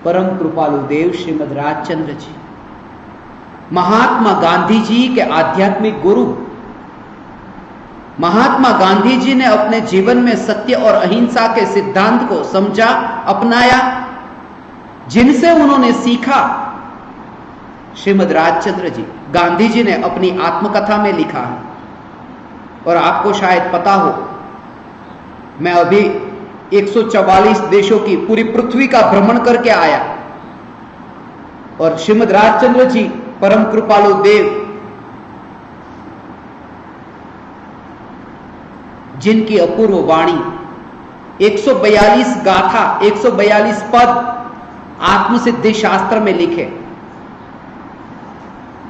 परम कृपालु देव श्रीमद् राजचंद्र जी, महात्मा गांधी जी के आध्यात्मिक गुरु। महात्मा गांधी जी ने अपने जीवन में सत्य और अहिंसा के सिद्धांत को समझा, अपनाया, जिनसे उन्होंने सीखा। श्रीमद् राजचंद्र जी, गांधी जी ने अपनी आत्मकथा में लिखा है, और आपको शायद पता हो, मैं अभी 144 देशों की पूरी पृथ्वी का भ्रमण करके आया, और श्रीमद् राजचंद्र जी परम कृपालु देव, जिनकी अपूर्व वाणी, 142 गाथा, 142 पद आत्मसिद्धि शास्त्र में लिखे,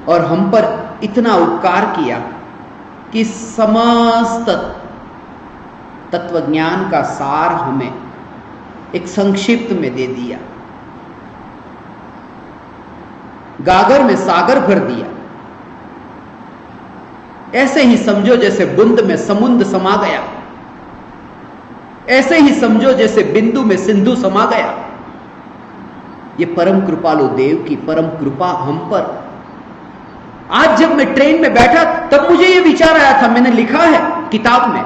और हम पर इतना उपकार किया कि समस्त तत्वज्ञान का सार हमें एक संक्षिप्त में दे दिया, गागर में सागर भर दिया। ऐसे ही समझो जैसे बूंद में समुद्र समा गया, ऐसे ही समझो जैसे बिंदु में सिंधु समा गया। ये परम कृपालु देव की परम कृपा हम पर। आज जब मैं ट्रेन में बैठा तब मुझे ये विचार आया था, मैंने लिखा है किताब में,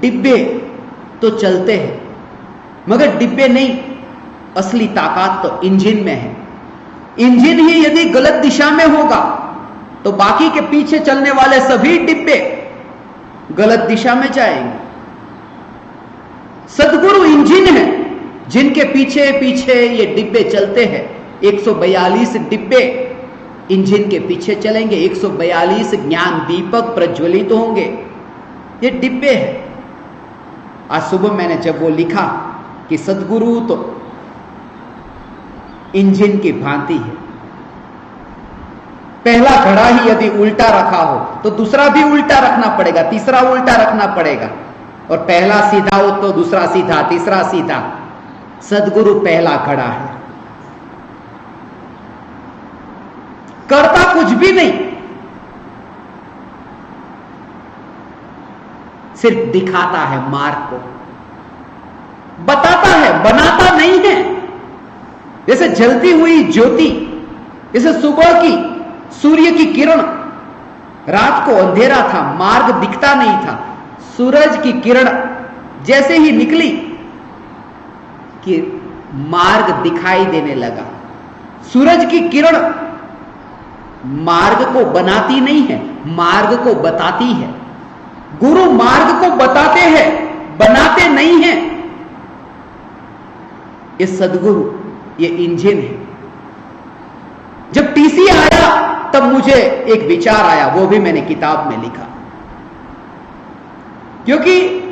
डिब्बे तो चलते हैं मगर डिब्बे नहीं, असली ताकत तो इंजन में है। इंजन ही यदि गलत दिशा में होगा तो बाकी के पीछे चलने वाले सभी डिब्बे गलत दिशा में जाएंगे। सदगुरु इंजन है जिनके पीछे पीछे ये डिब्बे चलते हैं। 142 डिब्बे इंजन के पीछे चलेंगे, 142 ज्ञान दीपक प्रज्वलित होंगे। ये डिब्बे हैं। आज सुबह मैंने जब वो लिखा कि सदगुरु तो इंजन की भांति है, पहला घड़ा ही यदि उल्टा रखा हो तो दूसरा भी उल्टा रखना पड़ेगा, तीसरा उल्टा रखना पड़ेगा, और पहला सीधा हो तो दूसरा सीधा, तीसरा सीधा। सदगुरु पहला घड़ा है, करता कुछ भी नहीं, सिर्फ दिखाता है मार्ग को, बताता है, बनाता नहीं है। जैसे जलती हुई ज्योति, जैसे सुबह की सूर्य की किरण, रात को अंधेरा था, मार्ग दिखता नहीं था, सूरज की किरण जैसे ही निकली कि मार्ग दिखाई देने लगा। सूरज की किरण मार्ग को बनाती नहीं है, मार्ग को बताती है। गुरु मार्ग को बताते हैं, बनाते नहीं हैं। ये सदगुरु, ये इंजन है। जब टीसी आया तब मुझे एक विचार आया, वो भी मैंने किताब में लिखा, क्योंकि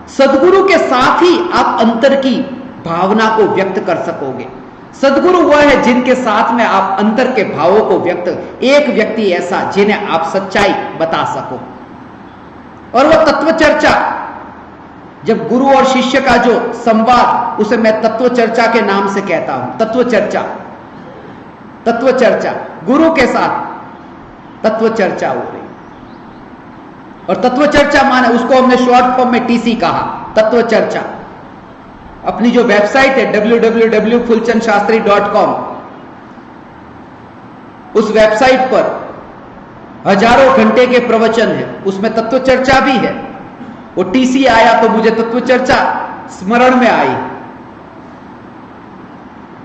सदगुरु के साथ ही आप अंतर की भावना को व्यक्त कर सकोगे। सदगुरु वह है जिनके साथ में आप अंतर के भावों को व्यक्त, एक व्यक्ति ऐसा जिन्हें आप सच्चाई बता सको। और वह तत्व चर्चा, जब गुरु और शिष्य का जो संवाद, उसे मैं तत्व चर्चा के नाम से कहता हूं। तत्व चर्चा, तत्व चर्चा, गुरु के साथ तत्व चर्चा हो रही। और तत्व चर्चा माने, उसको हमने शॉर्ट फॉर्म में टीसी कहा, तत्व चर्चा। अपनी जो वेबसाइट है www.fulchandshastri.com, उस वेबसाइट पर हजारों घंटे के प्रवचन है, उसमें तत्व चर्चा भी है। वो टीसी आया तो मुझे तत्व चर्चा स्मरण में आई।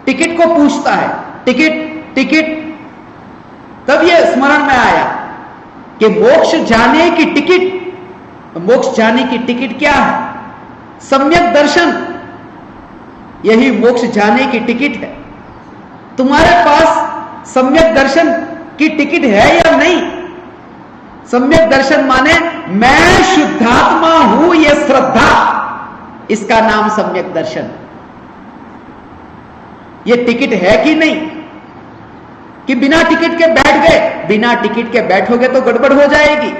टिकट को पूछता है, टिकट टिकट, तब ये स्मरण में आया कि मोक्ष जाने की टिकट, मोक्ष जाने की टिकट क्या है? सम्यक दर्शन, यही मोक्ष जाने की टिकट है। तुम्हारे पास सम्यक दर्शन की टिकट है या नहीं? सम्यक दर्शन माने मैं शुद्धात्मा हूं, यह श्रद्धा, इसका नाम सम्यक दर्शन। यह टिकट है कि नहीं? कि बिना टिकट के बैठ गए, बिना टिकट के बैठोगे तो गड़बड़ हो जाएगी।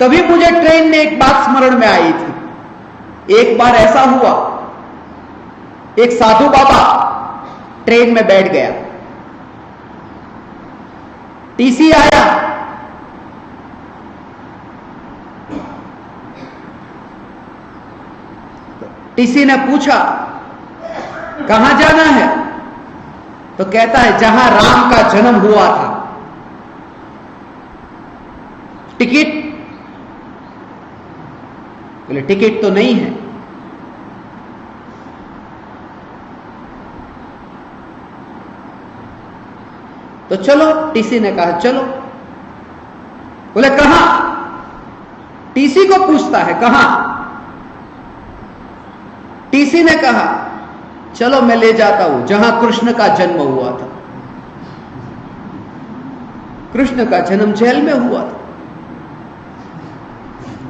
तभी मुझे ट्रेन में एक बात स्मरण में आई थी। एक बार ऐसा हुआ, एक साधु बाबा ट्रेन में बैठ गया, टीसी आया, टीसी ने पूछा कहां जाना है? तो कहता है जहां राम का जन्म हुआ था। टिकट? बोले टिकट तो नहीं है। तो चलो, टीसी ने कहा चलो। बोले कहां? टीसी को पूछता है कहां? टीसी ने कहा चलो मैं ले जाता हूं जहां कृष्ण का जन्म हुआ था। कृष्ण का जन्म जेल में हुआ था।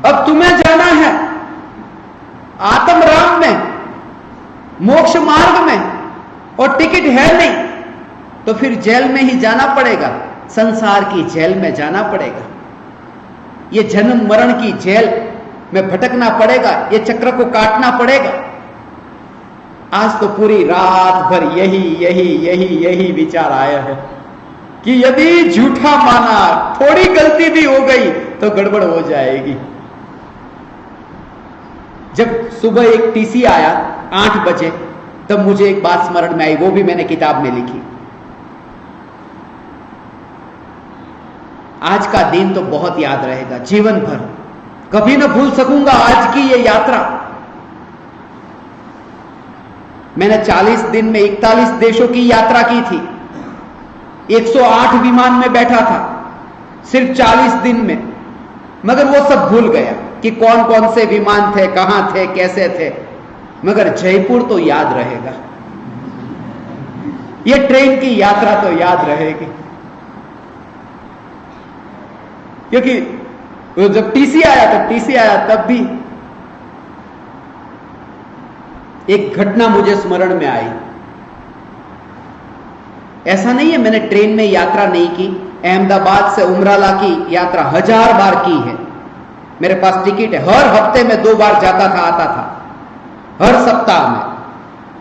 अब तुम्हें जाना है आत्म राम में, मोक्ष मार्ग में, और टिकट है नहीं, तो फिर जेल में ही जाना पड़ेगा, संसार की जेल में जाना पड़ेगा। ये जन्म मरण की जेल में भटकना पड़ेगा, ये चक्र को काटना पड़ेगा। आज तो पूरी रात भर यही यही यही यही विचार आया है कि यदि झूठा माना, थोड़ी गलती भी हो गई तो गड़बड़ हो जाएगी। जब सुबह एक टीसी आया 8 बजे, तब मुझे एक बात स्मरण में आई, वो भी मैंने किताब में लिखी। आज का दिन तो बहुत याद रहेगा, जीवन भर कभी न भूल सकूंगा आज की ये यात्रा। मैंने 40 दिन में 41 देशों की यात्रा की थी, 108 विमान में बैठा था सिर्फ 40 दिन में, मगर वो सब भूल गया कि कौन कौन से विमान थे, कहां थे, कैसे थे। मगर जयपुर तो याद रहेगा, ये ट्रेन की यात्रा तो याद रहेगी। क्योंकि जब टीसी आया तब भी एक घटना मुझे स्मरण में आई। ऐसा नहीं है मैंने ट्रेन में यात्रा नहीं की, अहमदाबाद से उमराला की यात्रा 1000 बार की है। मेरे पास टिकट है, हर हफ्ते में 2 बार जाता था, आता था, हर सप्ताह में।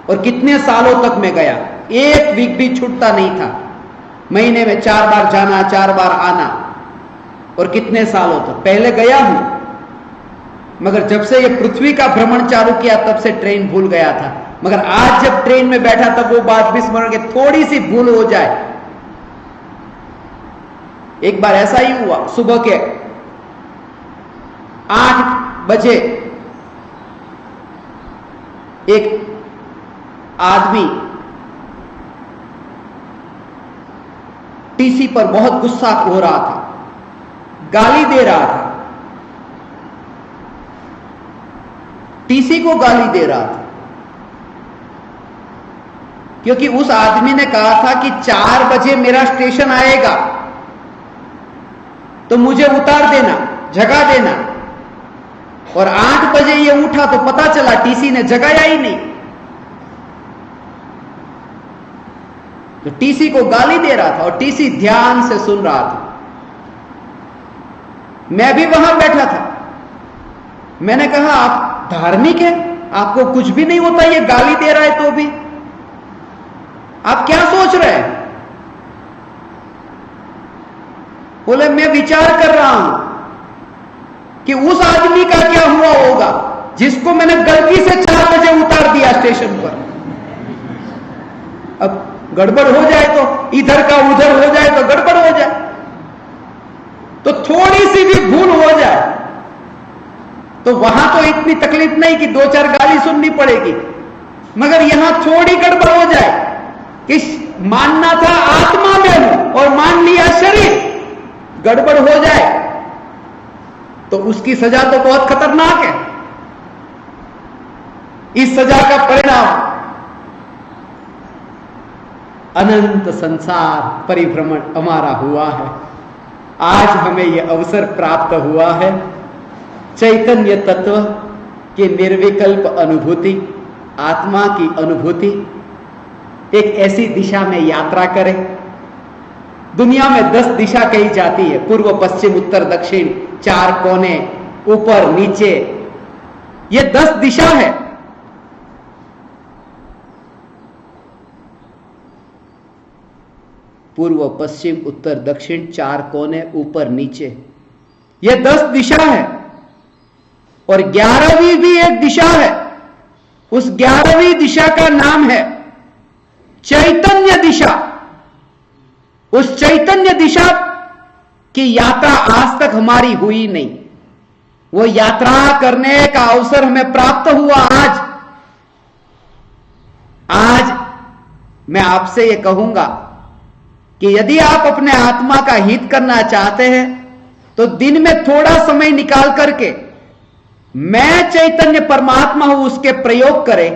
और कितने सालों तक मैं गया, एक वीक भी छूटता नहीं था। महीने में 4 बार जाना, 4 बार आना, और कितने सालों तक पहले गया हूं। मगर जब से ये पृथ्वी का भ्रमण चालू किया तब से ट्रेन भूल गया था। मगर आज जब ट्रेन में बैठा तब वो बात भी स्मरण के थोड़ी सी भूल हो जाए। एक बार ऐसा ही हुआ, सुबह के 8 बजे एक आदमी टीसी पर बहुत गुस्सा हो रहा था, गाली दे रहा था, टीसी को गाली दे रहा था। क्योंकि उस आदमी ने कहा था कि 4 बजे मेरा स्टेशन आएगा तो मुझे उतार देना, जगा देना। और 8 बजे ये उठा तो पता चला टीसी ने जगाया ही नहीं, तो टीसी को गाली दे रहा था और टीसी ध्यान से सुन रहा था। मैं भी वहां बैठा था। मैंने कहा, आप धार्मिक हैं, आपको कुछ भी नहीं होता, ये गाली दे रहा है तो भी आप क्या सोच रहे हैं? बोले, मैं विचार कर रहा हूं कि उस आदमी का क्या हुआ होगा जिसको मैंने गलती से 4 बजे उतार दिया स्टेशन पर। अब गड़बड़ हो जाए तो, इधर का उधर हो जाए तो गड़बड़ हो जाए, तो थोड़ी सी भी भूल हो जाए तो वहां तो इतनी तकलीफ नहीं कि 2-4 गाली सुननी पड़ेगी। मगर यहां थोड़ी गड़बड़ हो जाए कि मानना था आत्मा में हूं और मान लिया शरीर, गड़बड़ हो जाए तो उसकी सजा तो बहुत खतरनाक है। इस सजा का परिणाम अनंत संसार परिभ्रमण हमारा हुआ है। आज हमें यह अवसर प्राप्त हुआ है चैतन्य तत्व की निर्विकल्प अनुभूति, आत्मा की अनुभूति, एक ऐसी दिशा में यात्रा करें। दुनिया में 10 दिशा कही जाती है, पूर्व पश्चिम उत्तर दक्षिण, 4 कोने, ऊपर नीचे, ये 10 दिशा है। पूर्व पश्चिम उत्तर दक्षिण, 4 कोने, ऊपर नीचे, ये 10 दिशा है। और 11वीं भी एक दिशा है। उस 11वीं दिशा का नाम है चैतन्य दिशा। उस चैतन्य दिशा की यात्रा आज तक हमारी हुई नहीं, वो यात्रा करने का अवसर हमें प्राप्त हुआ आज मैं आपसे यह कहूंगा कि यदि आप अपने आत्मा का हित करना चाहते हैं तो दिन में थोड़ा समय निकाल करके मैं चैतन्य परमात्मा हूं उसके प्रयोग करें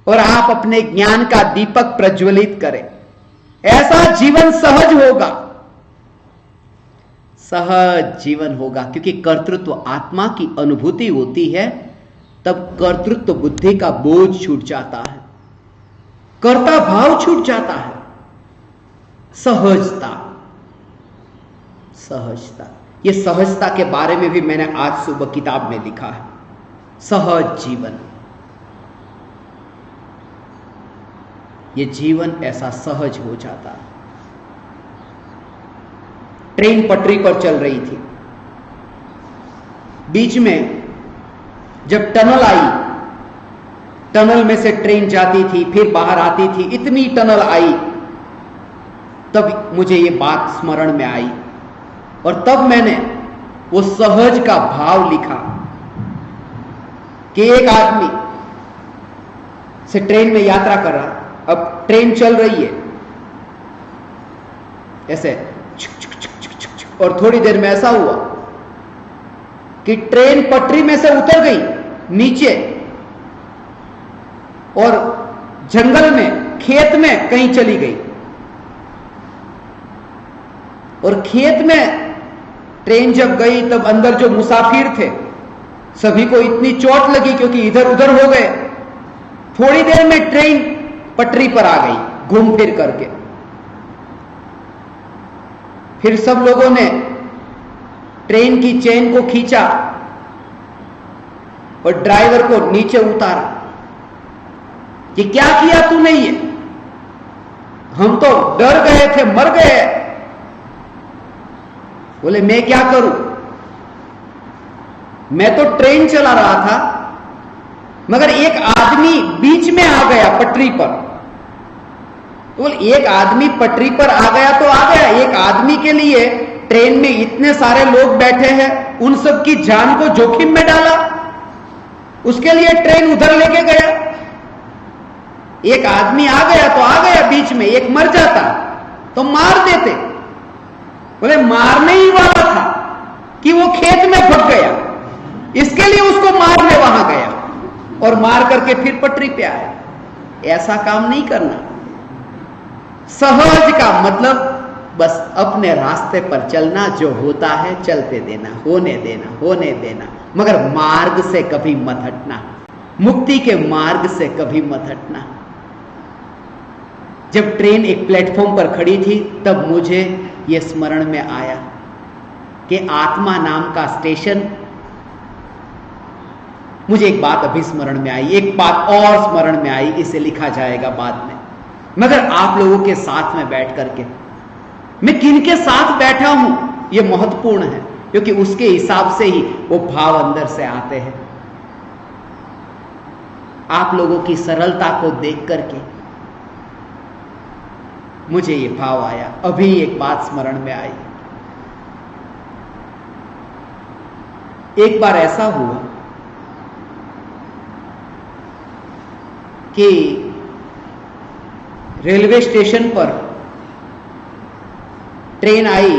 और आप अपने ज्ञान का दीपक प्रज्वलित करें। ऐसा जीवन सहज होगा, सहज जीवन होगा। क्योंकि कर्तृत्व आत्मा की अनुभूति होती है तब कर्तृत्व बुद्धि का बोझ छूट जाता है, कर्ता भाव छूट जाता है। सहजता, सहजता, ये सहजता के बारे में भी मैंने आज सुबह किताब में लिखा है। सहज जीवन, ये जीवन ऐसा सहज हो जाता है। ट्रेन पटरी पर चल रही थी, बीच में जब टनल आई, टनल में से ट्रेन जाती थी फिर बाहर आती थी, इतनी टनल आई, तब मुझे ये बात स्मरण में आई और तब मैंने वो सहज का भाव लिखा कि एक आदमी से ट्रेन में यात्रा कर रहा, अब ट्रेन चल रही है ऐसे छुक छुक छुक छुक छुक छुक, और थोड़ी देर में ऐसा हुआ कि ट्रेन पटरी में से उतर गई नीचे और जंगल में, खेत में कहीं चली गई। और खेत में ट्रेन जब गई तब अंदर जो मुसाफिर थे सभी को इतनी चोट लगी क्योंकि इधर उधर हो गए। थोड़ी देर में ट्रेन पटरी पर आ गई घूम फिर करके। फिर सब लोगों ने ट्रेन की चेन को खींचा और ड्राइवर को नीचे उतारा कि क्या किया तूने ये, हम तो डर गए थे, मर गए। बोले मैं क्या करूं, मैं तो ट्रेन चला रहा था मगर एक आदमी बीच में आ गया पटरी पर। तो बोले एक आदमी पटरी पर आ गया तो आ गया, एक आदमी के लिए ट्रेन में इतने सारे लोग बैठे हैं, उन सब की जान को जोखिम में डाला, उसके लिए ट्रेन उधर लेके गया। एक आदमी आ गया तो आ गया बीच में, एक मर जाता तो मार देते। बोले मारने ही वाला था कि वो खेत में फंस गया, इसके लिए उसको मारने वहां गया और मार करके फिर पटरी पे आया। ऐसा काम नहीं करना। सहज का मतलब बस अपने रास्ते पर चलना, जो होता है चलते देना, होने देना, होने देना, मगर मार्ग से कभी मत हटना, मुक्ति के मार्ग से कभी मत हटना। जब ट्रेन एक प्लेटफॉर्म पर खड़ी थी तब मुझे यह स्मरण में आया कि आत्मा नाम का स्टेशन, मुझे एक बात अभी स्मरण में आई, एक बात और स्मरण में आई, इसे लिखा जाएगा बाद में, मगर आप लोगों के साथ में बैठ करके, मैं किनके साथ बैठा हूं यह महत्वपूर्ण है, क्योंकि उसके हिसाब से ही वो भाव अंदर से आते हैं। आप लोगों की सरलता को देख करके मुझे ये भाव आया, अभी एक बात स्मरण में आई। एक बार ऐसा हुआ कि रेलवे स्टेशन पर ट्रेन आई,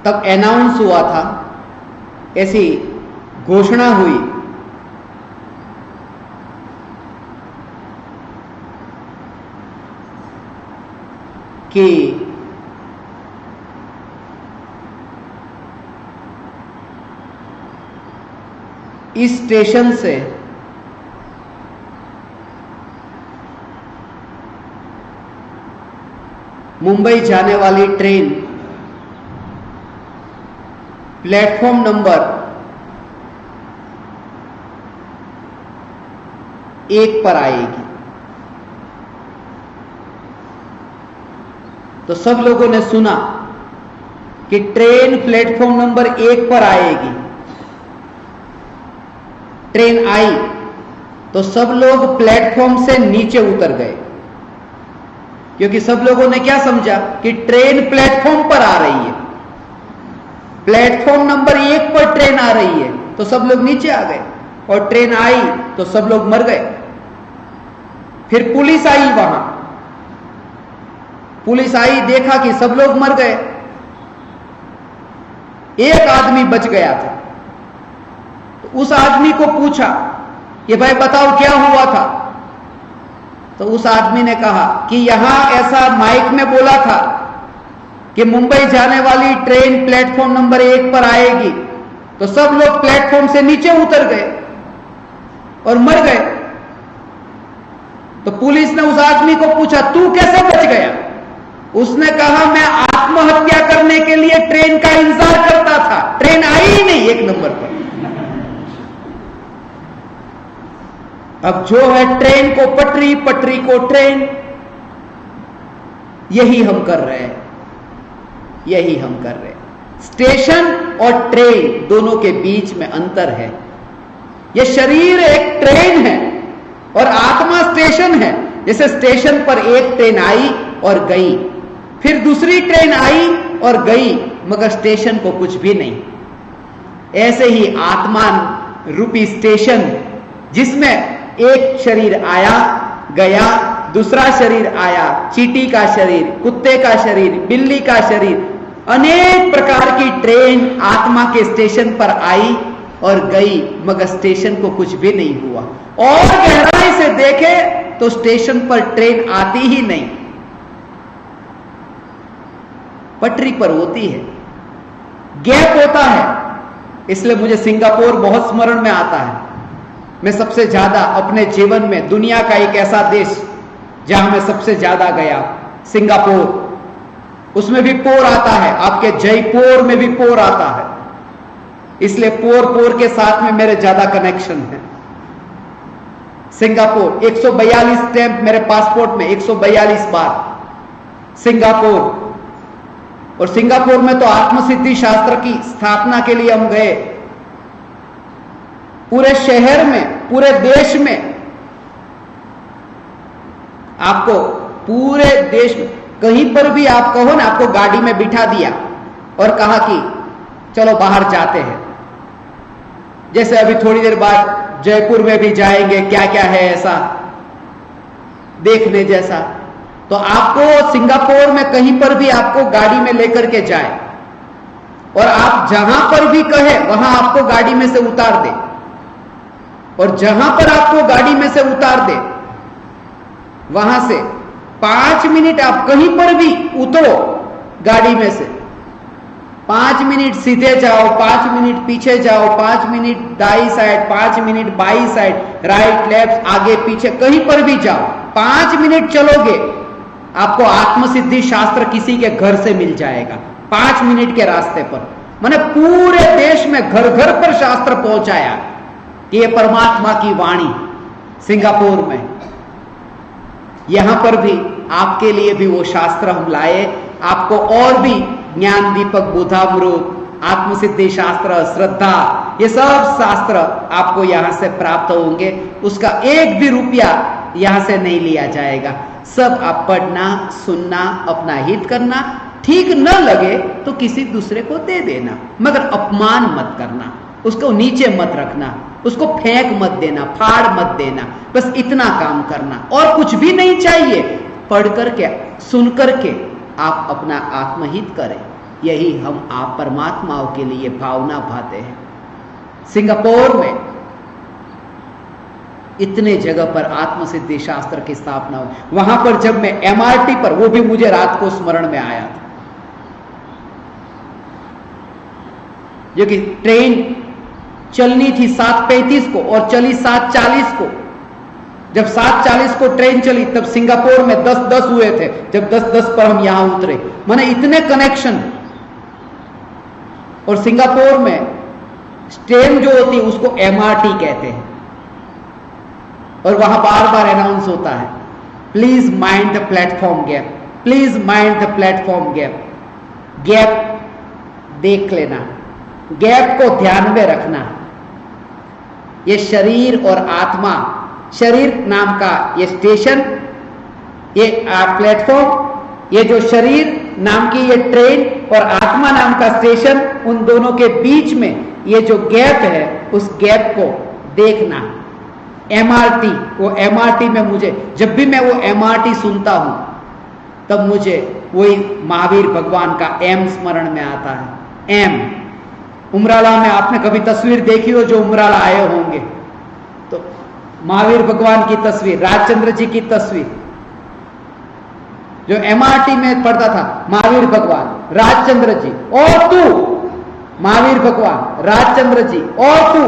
तब अनाउंस हुआ था, ऐसी घोषणा हुई कि इस स्टेशन से मुंबई जाने वाली ट्रेन प्लेटफॉर्म नंबर 1 पर आएगी। तो सब लोगों ने सुना कि ट्रेन प्लेटफॉर्म नंबर 1 पर आएगी। ट्रेन आई तो सब लोग प्लेटफॉर्म से नीचे उतर गए, क्योंकि सब लोगों ने क्या समझा कि ट्रेन प्लेटफॉर्म पर आ रही है, प्लेटफॉर्म नंबर 1 पर ट्रेन आ रही है, तो सब लोग नीचे आ गए। और ट्रेन आई तो सब लोग मर गए। फिर पुलिस आई, वहां पुलिस आई, देखा कि सब लोग मर गए, एक आदमी बच गया था। तो उस आदमी को पूछा कि भाई बताओ क्या हुआ था। तो उस आदमी ने कहा कि यहां ऐसा माइक में बोला था कि मुंबई जाने वाली ट्रेन प्लेटफॉर्म नंबर 1 पर आएगी। तो सब लोग प्लेटफॉर्म से नीचे उतर गए और मर गए। तो पुलिस ने उस आदमी को पूछा तू कैसे बच गया। उसने कहा मैं आत्महत्या करने के लिए ट्रेन का इंतजार करता था, ट्रेन आई ही नहीं 1 नंबर पर। अब जो है ट्रेन को पटरी, पटरी को ट्रेन, यही हम कर रहे हैं, यही हम कर रहे हैं। स्टेशन और ट्रेन दोनों के बीच में अंतर है। यह शरीर एक ट्रेन है और आत्मा स्टेशन है। जैसे स्टेशन पर एक ट्रेन आई और गई, फिर दूसरी ट्रेन आई और गई, मगर स्टेशन को कुछ भी नहीं। ऐसे ही आत्मा रूपी स्टेशन, जिसमें एक शरीर आया गया, दूसरा शरीर आया, चींटी का शरीर, कुत्ते का शरीर, बिल्ली का शरीर, अनेक प्रकार की ट्रेन आत्मा के स्टेशन पर आई और गई, मगर स्टेशन को कुछ भी नहीं हुआ। और गहराई से देखे तो स्टेशन पर ट्रेन आती ही नहीं, पटरी पर होती है, गैप होता है। इसलिए मुझे सिंगापुर बहुत स्मरण में आता है। मैं सबसे ज्यादा अपने जीवन में दुनिया का एक ऐसा देश जहां मैं सबसे ज्यादा गया, सिंगापुर। उसमें भी पोर आता है, आपके जयपुर में भी पोर आता है, इसलिए पोर के साथ में मेरे ज्यादा कनेक्शन है। सिंगापुर 142 स्टैंप मेरे पासपोर्ट में, 142 बार सिंगापुर। और सिंगापुर में तो आत्मसिद्धि शास्त्र की स्थापना के लिए हम गए। पूरे शहर में, पूरे देश में, आपको पूरे देश में कहीं पर भी आप कहो ना, आपको गाड़ी में बिठा दिया और कहा कि चलो बाहर जाते हैं। जैसे अभी थोड़ी देर बाद जयपुर में भी जाएंगे, क्या क्या है ऐसा देखने जैसा, तो आपको सिंगापुर में कहीं पर भी आपको गाड़ी में लेकर के जाए और आप जहां पर भी कहे वहां आपको गाड़ी में से उतार दे, और जहां पर आपको गाड़ी में से उतार दे वहां से 5 मिनट आप कहीं पर भी उतरो गाड़ी में से, 5 मिनट सीधे जाओ, 5 मिनट पीछे जाओ, 5 minute Dai side, 5 minute by side, right left, आगे पीछे, कहीं पर भी जाओ, 5 मिनट चलोगे, आपको आत्मसिद्धि शास्त्र किसी के घर से मिल जाएगा 5 मिनट के रास्ते पर। मैंने पूरे देश में घर घर पर शास्त्र पहुंचाया कि ये परमात्मा की वाणी। सिंगापुर में, यहां पर भी आपके लिए भी वो शास्त्र हम लाए। आपको और भी ज्ञान दीपक, बुधामृत, आत्मसिद्धि शास्त्र, श्रद्धा, ये सब शास्त्र आपको यहां से प्राप्त होंगे। उसका 1 भी रुपया यहां से नहीं लिया जाएगा। सब आप पढ़ना, सुनना, अपना हित करना, ठीक न लगे तो किसी दूसरे को दे देना, मगर अपमान मत करना, उसको नीचे मत रखना, उसको फेंक मत देना, फाड़ मत देना, बस इतना काम करना और कुछ भी नहीं चाहिए। पढ़ करके, सुन करके आप अपना आत्महित करें, यही हम आप परमात्माओं के लिए भावना भाते हैं। सिंगापुर में इतने जगह पर आत्मसिद्धि शास्त्र की स्थापना हुई। वहां पर जब मैं MRT पर, वो भी मुझे रात को स्मरण में आया था, जो कि ट्रेन चलनी थी 7:35 को और चली 7:40 को। जब 7:40 को ट्रेन चली तब सिंगापुर में 10:10 हुए थे, जब 10:10 पर हम यहां उतरे। माने इतने कनेक्शन। और सिंगापुर में ट्रेन जो होती है उसको MRT कहते हैं, और वहां बार बार अनाउंस होता है, please mind the platform gap, please mind the platform gap. Gap देख लेना, गैप को ध्यान में रखना। ये शरीर और आत्मा, शरीर नाम का ये स्टेशन, ये प्लेटफॉर्म, ये जो शरीर नाम की ये ट्रेन और आत्मा नाम का स्टेशन, उन दोनों के बीच में ये जो गैप है, उस गैप को देखना। MRT, वो MRT में मुझे, जब भी मैं वो MRT सुनता हूं तब मुझे वही महावीर भगवान का M स्मरण में आता है। M उमराला में आपने कभी तस्वीर देखी हो, जो उमराला आए होंगे तो महावीर भगवान की तस्वीर, राजचंद्र जी की तस्वीर, जो MRT में पढ़ता था, महावीर भगवान, राजचंद्र जी और तू, महावीर भगवान, राजचंद्र जी और तू,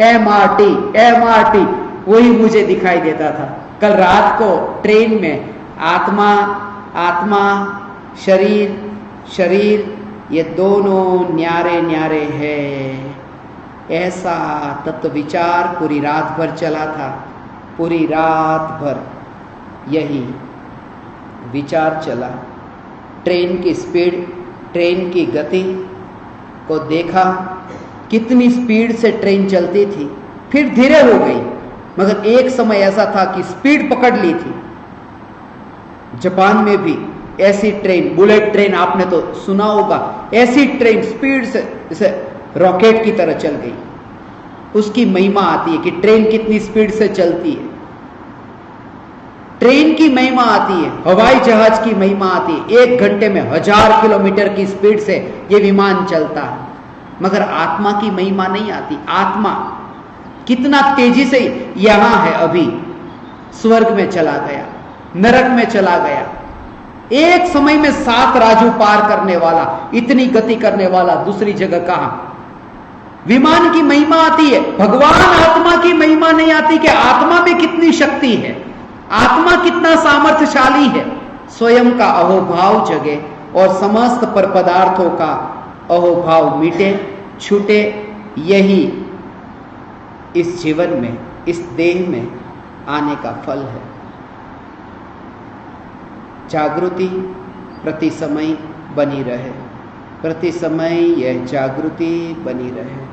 MRT, वही मुझे दिखाई देता था। कल रात को ट्रेन में आत्मा, शरीर, ये दोनों न्यारे न्यारे हैं, ऐसा तत्व विचार पूरी रात भर चला था। पूरी रात भर यही विचार चला। ट्रेन की स्पीड, ट्रेन की गति को देखा, कितनी स्पीड से ट्रेन चलती थी, फिर धीरे हो गई, मगर एक समय ऐसा था कि स्पीड पकड़ ली थी। जापान में भी ऐसी ट्रेन, बुलेट ट्रेन आपने तो सुना होगा, ऐसी ट्रेन स्पीड से जैसे रॉकेट की तरह चल गई। उसकी महिमा आती है कि ट्रेन कितनी स्पीड से चलती है। ट्रेन की महिमा आती है, हवाई जहाज की महिमा आती है, 1 घंटे में 1000 किलोमीटर की स्पीड से ये विमान चलता है, मगर आत्मा की महिमा नहीं आती। आत्मा कितना तेजी से यहां है, अभी स्वर्ग में चला गया, नरक में चला गया, एक समय में 7 राजू पार करने वाला, इतनी गति करने वाला दूसरी जगह कहां। विमान की महिमा आती है, भगवान आत्मा की महिमा नहीं आती कि आत्मा में कितनी शक्ति है, आत्मा कितना सामर्थ्यशाली है। स्वयं का अहोभाव जगे और समस्त पर पदार्थों का अहोभाव मिटे छूटे, यही इस जीवन में, इस देह में आने का फल है। जागृति प्रति समय बनी रहे, प्रति समय यह जागृति बनी रहे।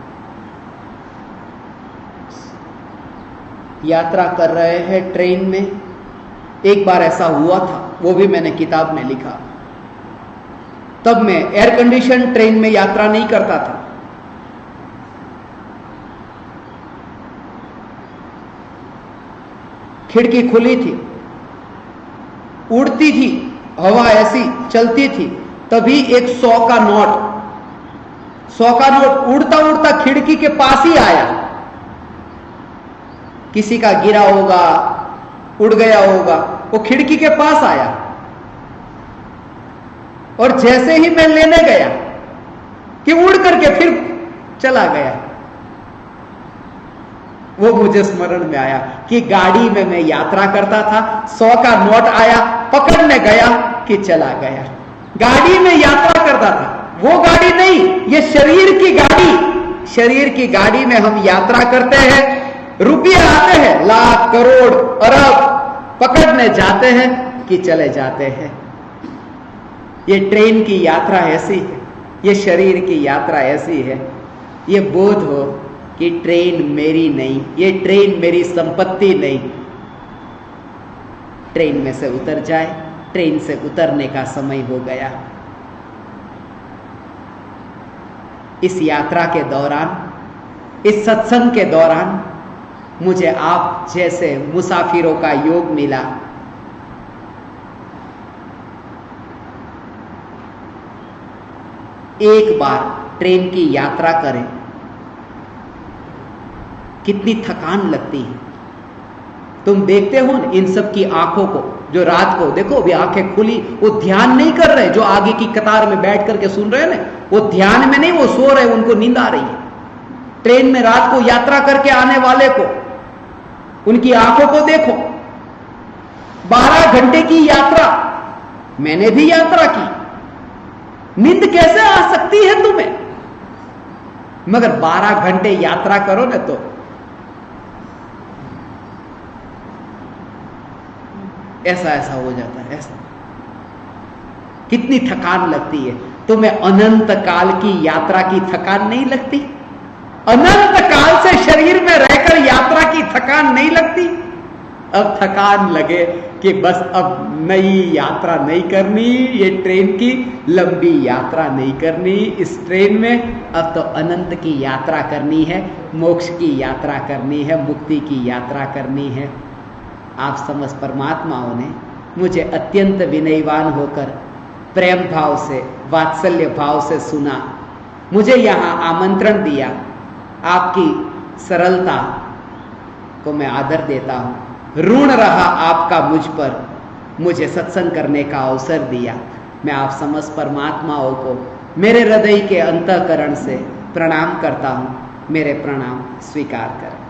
यात्रा कर रहे हैं ट्रेन में। एक बार ऐसा हुआ था, वो भी मैंने किताब में लिखा। तब मैं एयर कंडीशन ट्रेन में यात्रा नहीं करता था। खिड़की खुली थी, उड़ती थी हवा, ऐसी चलती थी। तभी एक 100 का नोट उड़ता उड़ता खिड़की के पास ही आया। किसी का गिरा होगा, उड़ गया होगा, वो खिड़की के पास आया और जैसे ही मैं लेने गया कि उड़ करके फिर चला गया। वो मुझे स्मरण में आया कि गाड़ी में मैं यात्रा करता था, 100 का नोट आया, पकड़ने गया कि चला गया। गाड़ी में यात्रा करता था, वो गाड़ी नहीं, ये शरीर की गाड़ी। शरीर की गाड़ी में हम यात्रा करते हैं, रुपये आते हैं, लाख करोड़ अरब, पकड़ने जाते हैं कि चले जाते हैं। ये ट्रेन की यात्रा ऐसी है, ये शरीर की यात्रा ऐसी है। ये बोध हो कि ट्रेन मेरी नहीं, ये ट्रेन मेरी संपत्ति नहीं। ट्रेन में से उतर जाए, ट्रेन से उतरने का समय हो गया। इस यात्रा के दौरान, इस सत्संग के दौरान मुझे आप जैसे मुसाफिरों का योग मिला। एक बार ट्रेन की यात्रा करें, कितनी थकान लगती है। तुम देखते हो इन सब की आंखों को, जो रात को देखो अभी आंखें खुली, वो ध्यान नहीं कर रहे। जो आगे की कतार में बैठ करके सुन रहे हैं ना, वो ध्यान में नहीं, वो सो रहे, उनको नींद आ रही है। ट्रेन में रात को यात्रा करके आने वाले को, उनकी आंखों को देखो। 12 घंटे की यात्रा, मैंने भी यात्रा की। नींद कैसे आ सकती है तुम्हें? मगर 12 घंटे यात्रा करो ना तो ऐसा ऐसा हो जाता है। ऐसा कितनी थकान लगती है। तुम्हें अनंत काल की यात्रा की थकान नहीं लगती? अनंत काल से शरीर में रहकर यात्रा की थकान नहीं लगती? अब थकान लगे कि बस अब नई यात्रा नहीं करनी, ये ट्रेन की लंबी यात्रा नहीं करनी, इस ट्रेन में अब तो अनंत की यात्रा करनी है, मोक्ष की यात्रा करनी है, मुक्ति की यात्रा करनी है। आप समस्त परमात्माओं ने मुझे अत्यंत विनयवान होकर प्रेम भाव से, वात्सल्य भाव से सुना, मुझे यहाँ आमंत्रण दिया। आपकी सरलता को मैं आदर देता हूँ। ऋण रहा आपका मुझ पर, मुझे सत्संग करने का अवसर दिया। मैं आप समस्त परमात्माओं को मेरे हृदय के अंतःकरण से प्रणाम करता हूँ। मेरे प्रणाम स्वीकार करें।